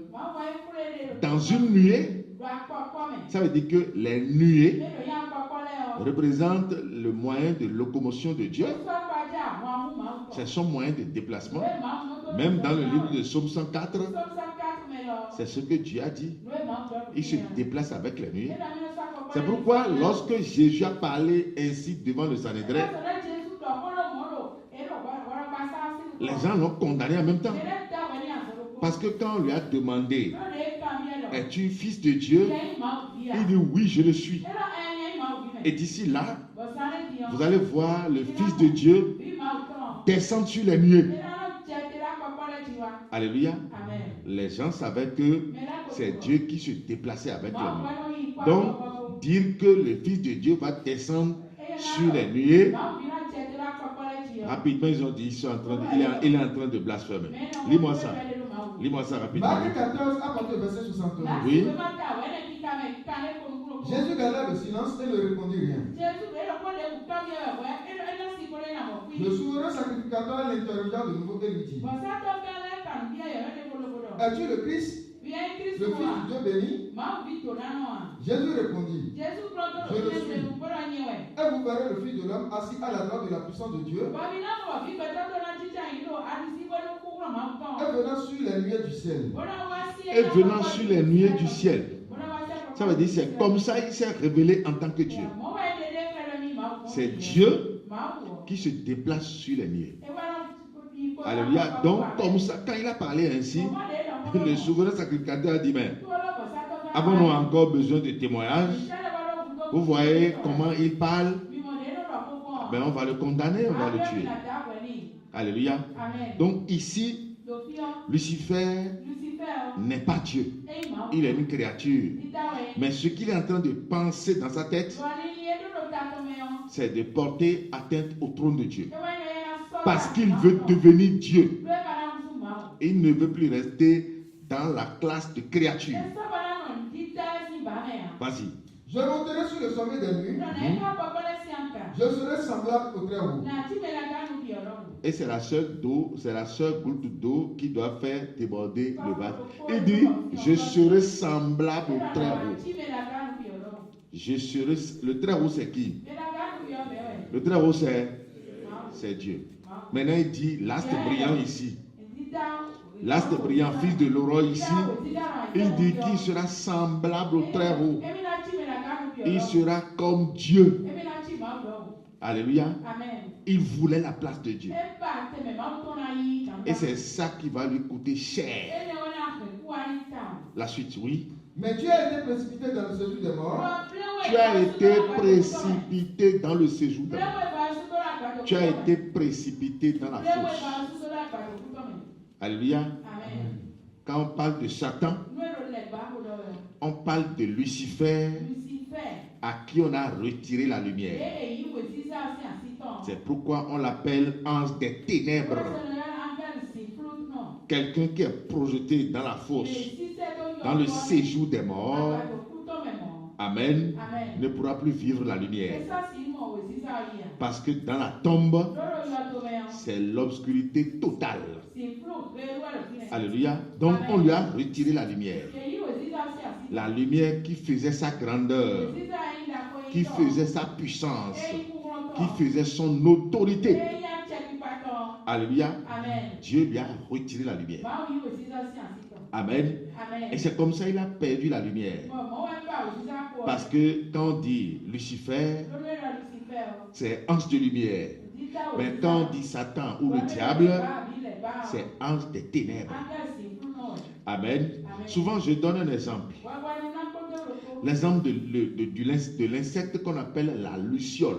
dans une nuée. Ça veut dire que les nuées représentent le moyen de locomotion de Dieu. C'est son moyen de déplacement. Même dans le livre de Psaume 104, c'est ce que Dieu a dit. Il se déplace avec les nuées. C'est pourquoi lorsque Jésus a parlé ainsi devant le Sanhédrin, les gens l'ont condamné en même temps. Parce que quand on lui a demandé, es-tu fils de Dieu? Il dit oui, je le suis. Et d'ici là, vous allez voir le Fils de Dieu descendre sur les nuées. Alléluia. Les gens savaient que c'est Dieu qui se déplaçait avec les nuées. Donc, dire que le Fils de Dieu va descendre sur les nuées, rapidement ils ont dit, il est en train de blasphémer. Lis-moi ça. Lis-moi ça rapidement. Marc 14, à partir du verset 71. Oui. Jésus garda le silence et ne répondit rien. Le souverain sacrificateur l'interrogea de nouveau et lui dit, es-tu le Christ, le Fils du Dieu béni? Jésus répondit, je le suis. Et vous verrez le Fils de l'homme assis à la droite de la puissance de Dieu, et venant sur les nuées du ciel. Et venant sur les nuées du ciel. Ça veut dire c'est comme ça il s'est révélé en tant que Dieu. C'est Dieu qui se déplace sur les nuées. Alléluia. Donc comme ça, quand il a parlé ainsi, le souverain sacrificateur a dit, mais avons-nous encore besoin de témoignages? Vous voyez comment il parle? Ben, on va le condamner, on va le tuer. Alléluia. Donc ici, Lucifer n'est pas Dieu. Il est une créature. Mais ce qu'il est en train de penser dans sa tête, c'est de porter atteinte au trône de Dieu. Parce qu'il veut devenir Dieu. Il ne veut plus rester dans la classe de créature. Vas-y. Je monterai sur le sommet des nues. Je serai semblable au Très-Haut. Et c'est la seule goutte d'eau qui doit faire déborder le vase. Il dit, je serai semblable au Très-Haut. Le Très-Haut, c'est qui? Le Très-Haut, c'est Dieu. Maintenant, il dit, l'astre brillant ici. L'astre brillant, fils de l'aurore ici. Il dit qu'il sera semblable au Très-Haut. Il sera comme Dieu. Alléluia. Il voulait la place de Dieu. Et c'est ça qui va lui coûter cher. La suite, oui. Mais tu as été précipité dans le séjour des morts. Tu as été précipité dans le séjour des morts. Tu as été précipité dans la fosse. Alléluia. Quand on parle de Satan, on parle de Lucifer, à qui on a retiré la lumière. C'est pourquoi on l'appelle ange des ténèbres. Quelqu'un qui est projeté dans la fosse, dans le séjour des morts, amen, ne pourra plus vivre la lumière. Parce que dans la tombe, c'est l'obscurité totale. Alléluia. Donc on lui a retiré la lumière. La lumière qui faisait sa grandeur, qui faisait sa puissance, qui faisait son autorité. Alléluia. Dieu lui a retiré la lumière. Amen. Et c'est comme ça qu'il a perdu la lumière. Parce que quand on dit Lucifer, c'est ange de lumière. Mais quand on dit Satan ou le diable, c'est ange des ténèbres. Amen. Souvent, je donne un exemple. L'exemple de l'insecte qu'on appelle la luciole.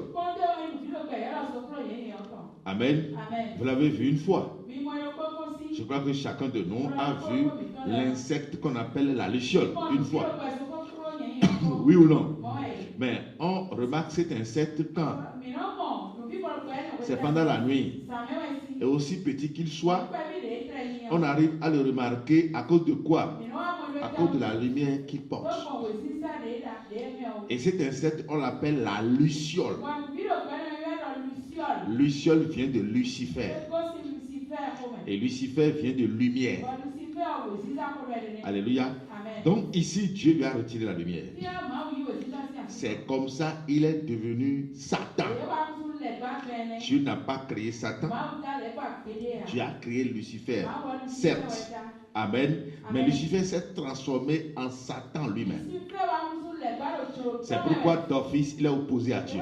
Amen. Vous l'avez vu une fois. Je crois que chacun de nous a vu l'insecte qu'on appelle la luciole une fois. Oui ou non? Mais on remarque cet insecte quand c'est pendant la nuit. Et aussi petit qu'il soit, on arrive à le remarquer à cause de quoi? À cause de la lumière qu'il porte. Et cet insecte, on l'appelle la luciole. Luciole vient de Lucifer. Et Lucifer vient de lumière. Alléluia. Donc ici, Dieu lui a retiré la lumière. C'est comme ça qu'il est devenu Satan. Dieu n'a pas créé Satan. Dieu a créé Lucifer. Certes. Amen. Mais Lucifer s'est transformé en Satan lui-même. C'est pourquoi d'office, il est opposé à Dieu.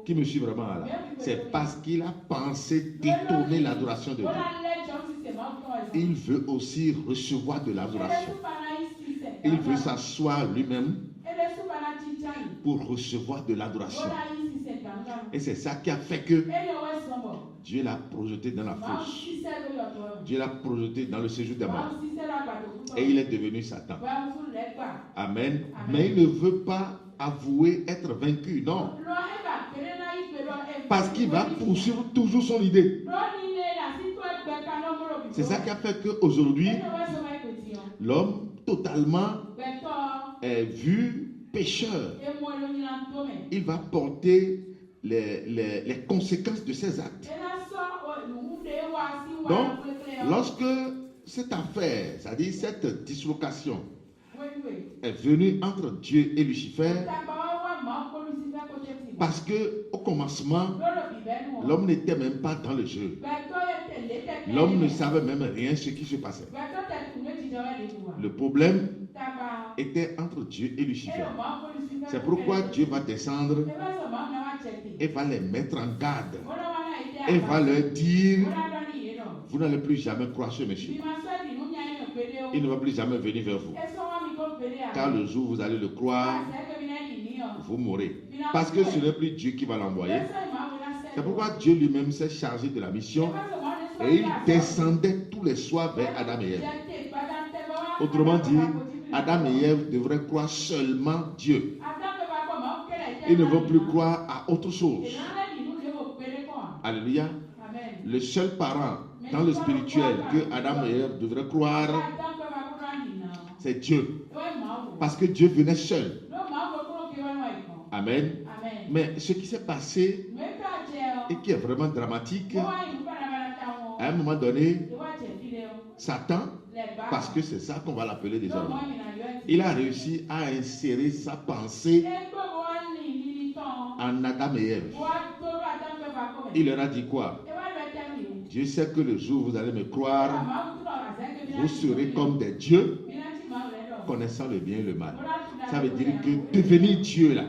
Qui me suit vraiment là? C'est parce qu'il a pensé détourner l'adoration de Dieu. Il veut aussi recevoir de l'adoration. Il veut s'asseoir lui-même pour recevoir de l'adoration. Et c'est ça qui a fait que Dieu l'a projeté dans la fosse. Dieu l'a projeté dans le séjour des morts. Et il est devenu Satan. Amen. Mais il ne veut pas avouer être vaincu, non. Parce qu'il va poursuivre toujours son idée. C'est ça qui a fait qu'aujourd'hui, l'homme totalement est vu pécheur. Il va porter les conséquences de ses actes. Donc, lorsque cette affaire, c'est-à-dire cette dislocation, est venue entre Dieu et Lucifer, parce que au commencement, l'homme n'était même pas dans le jeu. L'homme ne savait même rien ce qui se passait. Le problème était entre Dieu et Lucifer. C'est pourquoi Dieu va descendre et va les mettre en garde. Et va leur dire, vous n'allez plus jamais croire ce monsieur. Il ne va plus jamais venir vers vous. Car le jour où vous allez le croire, vous mourrez. Parce que ce n'est plus Dieu qui va l'envoyer. C'est pourquoi Dieu lui-même s'est chargé de la mission et il descendait tous les soirs vers Adam et Ève. Autrement dit, Adam et Ève devraient croire seulement Dieu. Ils ne vont plus croire à autre chose. Alléluia. Le seul parent dans le spirituel que Adam et Ève devraient croire, c'est Dieu. Parce que Dieu venait seul. Amen. Mais ce qui s'est passé et qui est vraiment dramatique, à un moment donné, Satan, parce que c'est ça qu'on va l'appeler désormais, il a réussi à insérer sa pensée en Adam et Ève. Il leur a dit quoi? Dieu sait que le jour où vous allez me croire, vous serez comme des dieux, connaissant le bien et le mal. Ça veut dire que devenir Dieu là,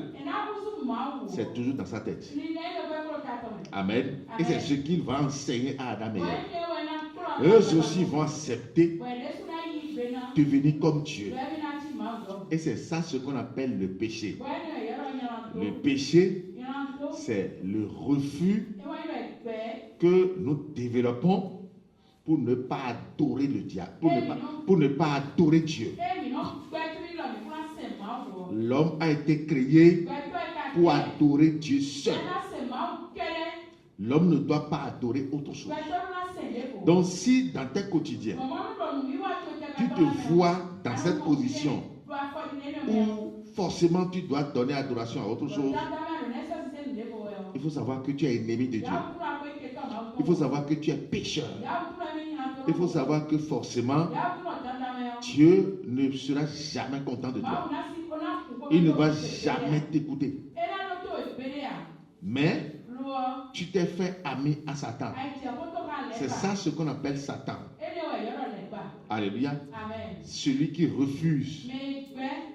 c'est toujours dans sa tête. Amen. Et c'est ce qu'il va enseigner à Adam et Ève. Eux aussi vont accepter devenir comme Dieu. Et c'est ça ce qu'on appelle le péché. Le péché, c'est le refus que nous développons pour ne pas adorer le diable, pour ne pas adorer Dieu. L'homme a été créé pour adorer Dieu seul. L'homme ne doit pas adorer autre chose. Donc si dans tes quotidiens, tu te vois dans cette position où forcément tu dois donner adoration à autre chose, il faut savoir que tu es ennemi de Dieu. Il faut savoir que tu es pécheur. Il faut savoir que forcément, Dieu ne sera jamais content de toi. Il ne va jamais t'écouter. Mais tu t'es fait ami à Satan. C'est ça ce qu'on appelle Satan. Alléluia. Celui qui refuse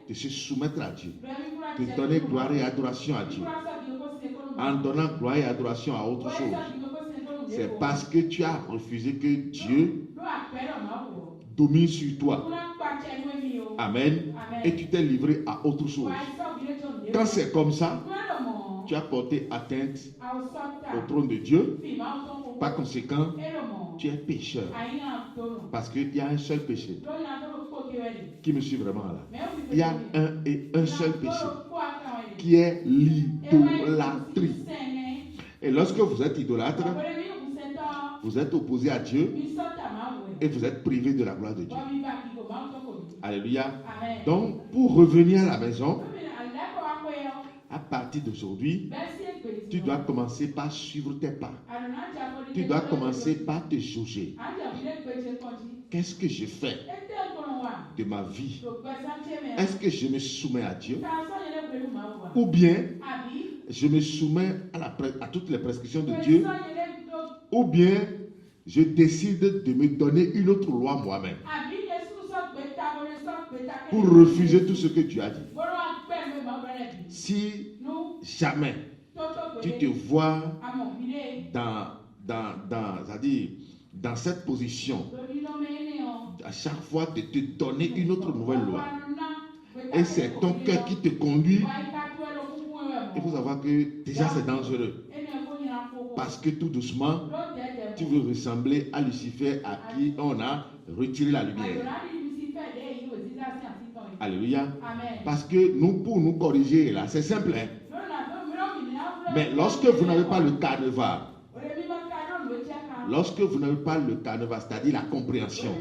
de se soumettre à Dieu, de donner gloire et adoration à Dieu, en donnant gloire et adoration à autre chose, c'est parce que tu as refusé que Dieu domine sur toi. Amen. Et tu t'es livré à autre chose. Quand c'est comme ça, tu as porté atteinte au trône de Dieu. Par conséquent, tu es pécheur. Parce qu'il y a un seul péché. Qui me suit vraiment là? Il y a un seul péché qui est l'idolâtrie. Et lorsque vous êtes idolâtre, vous êtes opposé à Dieu et vous êtes privé de la gloire de Dieu. Alléluia. Donc, pour revenir à la maison, à partir d'aujourd'hui, tu dois commencer par suivre tes pas. Tu dois commencer par te jauger. Qu'est-ce que je fais de ma vie? Est-ce que je me soumets à Dieu? Ou bien, je me soumets à toutes les prescriptions de Dieu? Ou bien, je décide de me donner une autre loi moi-même pour refuser tout ce que Dieu a dit. Si jamais tu te vois dans cette position, à chaque fois de te donner une autre nouvelle loi, et c'est ton cœur qui te conduit, il faut savoir que déjà c'est dangereux. Parce que tout doucement, tu veux ressembler à Lucifer à qui on a retiré la lumière. Alléluia. Parce que pour nous corriger, là, c'est simple. Hein? Mais lorsque vous n'avez pas le carnaval, c'est-à-dire la compréhension.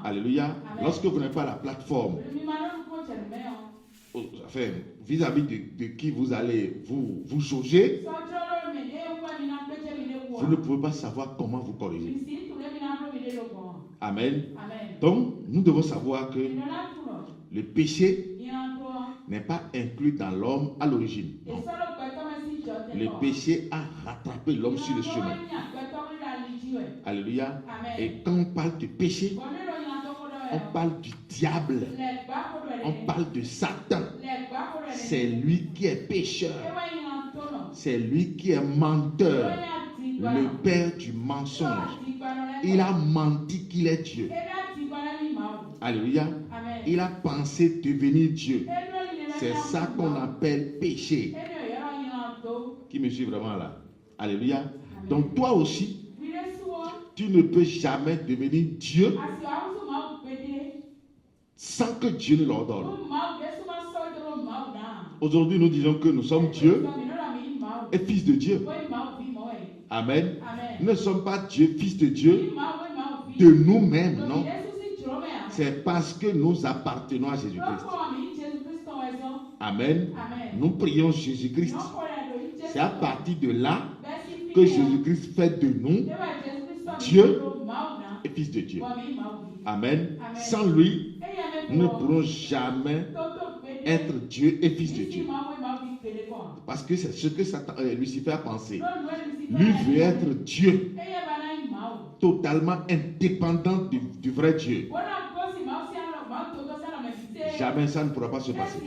Alléluia. Lorsque vous n'avez pas la plateforme, enfin, vis-à-vis de qui vous allez vous jauger, vous ne pouvez pas savoir comment vous corriger. Amen. Donc, nous devons savoir que le péché n'est pas inclus dans l'homme à l'origine. Le péché a rattrapé l'homme sur le chemin. Alléluia. Et quand on parle de péché, on parle du diable. On parle de Satan. C'est lui qui est pécheur. C'est lui qui est menteur. Le père du mensonge. Il a menti qu'il est Dieu. Alléluia. Il a pensé devenir Dieu. C'est ça qu'on appelle péché. Qui me suit vraiment là? Alléluia. Donc toi aussi, tu ne peux jamais devenir Dieu sans que Dieu ne l'ordonne. Aujourd'hui, nous disons que nous sommes Dieu et fils de Dieu. Amen. Nous ne sommes pas Dieu, fils de Dieu, de nous-mêmes, non. C'est parce que nous appartenons à Jésus-Christ. Amen. Nous prions Jésus-Christ. C'est à partir de là que Jésus-Christ fait de nous Dieu et fils de Dieu. Amen. Sans lui, nous ne pourrons jamais être Dieu et fils de Dieu. Parce que c'est ce que Lucifer a pensé. Lui veut être Dieu, totalement indépendant du vrai Dieu. Jamais ça ne pourra pas se passer.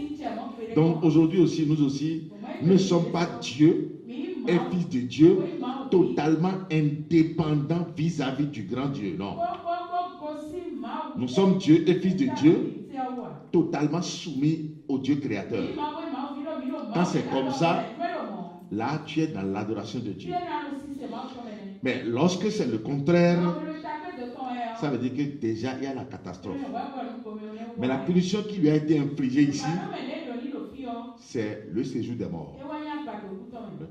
Donc aujourd'hui aussi, nous aussi, ne sommes pas Dieu et fils de Dieu, totalement indépendants vis-à-vis du grand Dieu. Non. Nous sommes Dieu et fils de Dieu, totalement soumis au Dieu créateur. Quand c'est comme ça, là tu es dans l'adoration de Dieu. Mais lorsque c'est le contraire, ça veut dire que déjà il y a la catastrophe. Mais la punition qui lui a été infligée ici, c'est le séjour des morts.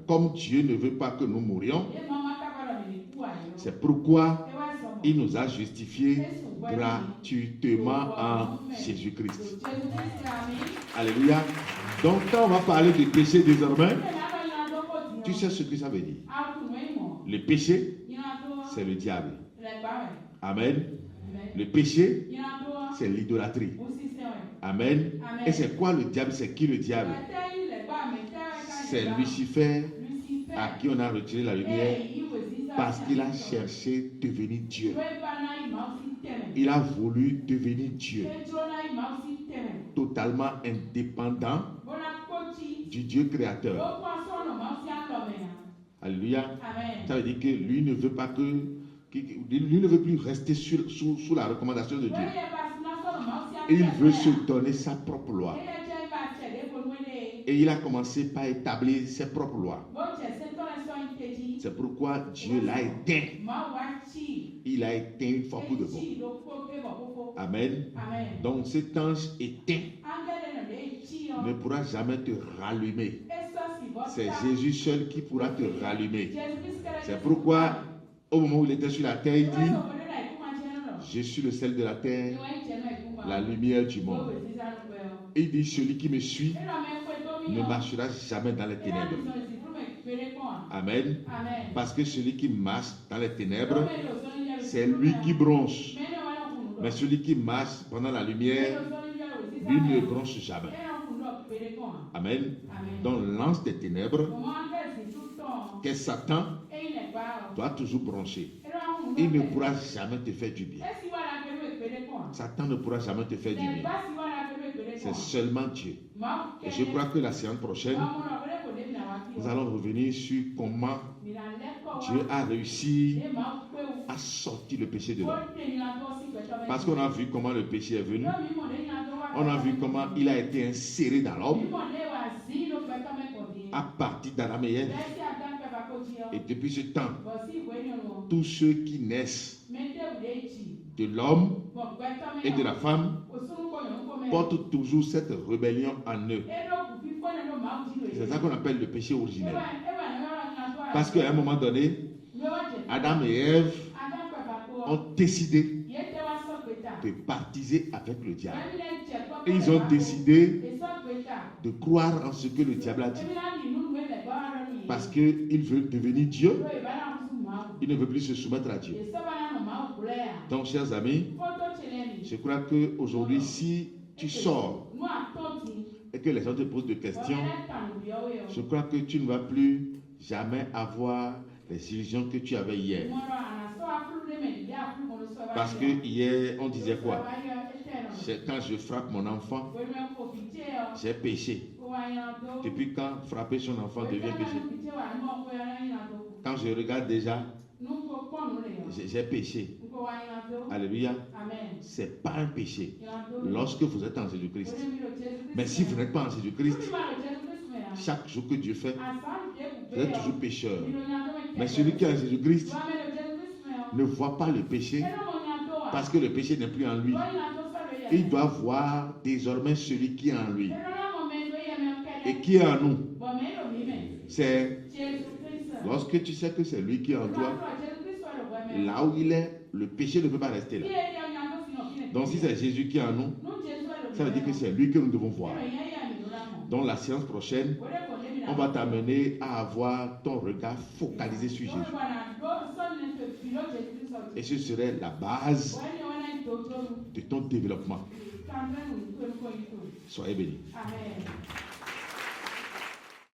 Comme Dieu ne veut pas que nous mourions, c'est pourquoi il nous a justifiés gratuitement en Jésus-Christ. Alléluia. Donc quand on va parler du péché désormais, tu sais ce que ça veut dire. Le péché, c'est le diable. Amen. Le péché, c'est l'idolâtrie. Amen. Et c'est quoi le diable? C'est qui le diable? C'est Lucifer à qui on a retiré la lumière parce qu'il a cherché à devenir Dieu. il a voulu devenir Dieu, totalement indépendant du Dieu créateur. Alléluia. Ça veut dire que lui ne veut pas lui ne veut plus rester sous la recommandation de Dieu. Il veut se donner sa propre loi. Et il a commencé par établir ses propres lois. C'est pourquoi Dieu l'a éteint. Il a éteint une fois pour de bon. Amen. Donc cet ange éteint ne pourra jamais te rallumer. C'est Jésus seul qui pourra te rallumer. C'est pourquoi au moment où il était sur la terre, il dit: je suis le sel de la terre, la lumière du monde. Il dit: celui qui me suit ne marchera jamais dans les ténèbres. Amen. Parce que celui qui marche dans les ténèbres, c'est lui qui bronche. Mais celui qui marche pendant la lumière, lui ne bronche jamais. Amen. Donc l'ange des ténèbres, qu'est Satan, doit toujours broncher. Il ne pourra jamais te faire du bien. Satan ne pourra jamais te faire du bien. C'est seulement Dieu. Et je crois que la séance prochaine, nous allons revenir sur comment Dieu a réussi à sortir le péché de l'homme. Parce qu'on a vu comment le péché est venu. On a vu comment il a été inséré dans l'homme à partir d'Adam et Ève. Et depuis ce temps, tous ceux qui naissent de l'homme et de la femme portent toujours cette rébellion en eux. C'est ça qu'on appelle le péché originel. Parce qu'à un moment donné, Adam et Ève ont décidé de baptiser avec le diable. Et ils ont décidé de croire en ce que le diable a dit. Parce qu'il veut devenir Dieu. Il ne veut plus se soumettre à Dieu. Donc, chers amis, je crois qu'aujourd'hui, si tu sors et que les gens te posent des questions, je crois que tu ne vas plus jamais avoir les illusions que tu avais hier. Parce que hier, on disait quoi? Quand je frappe mon enfant, j'ai péché. Depuis quand frapper son enfant devient péché? Quand je regarde déjà, j'ai péché. Alléluia. C'est pas un péché lorsque vous êtes en Jésus-Christ. Mais si vous n'êtes pas en Jésus-Christ, chaque jour que Dieu fait, vous êtes toujours pécheur. Mais celui qui est en Jésus-Christ ne voit pas le péché parce que le péché n'est plus en lui. Il doit voir désormais celui qui est en lui. Et qui est en nous. C'est lorsque tu sais que c'est lui qui est en toi, là où il est, le péché ne peut pas rester là. Donc si c'est Jésus qui est en nous, ça veut dire que c'est lui que nous devons voir. Donc la séance prochaine, on va t'amener à avoir ton regard focalisé sur Jésus. Et ce serait la base de ton développement. Soyez bénis. Amen.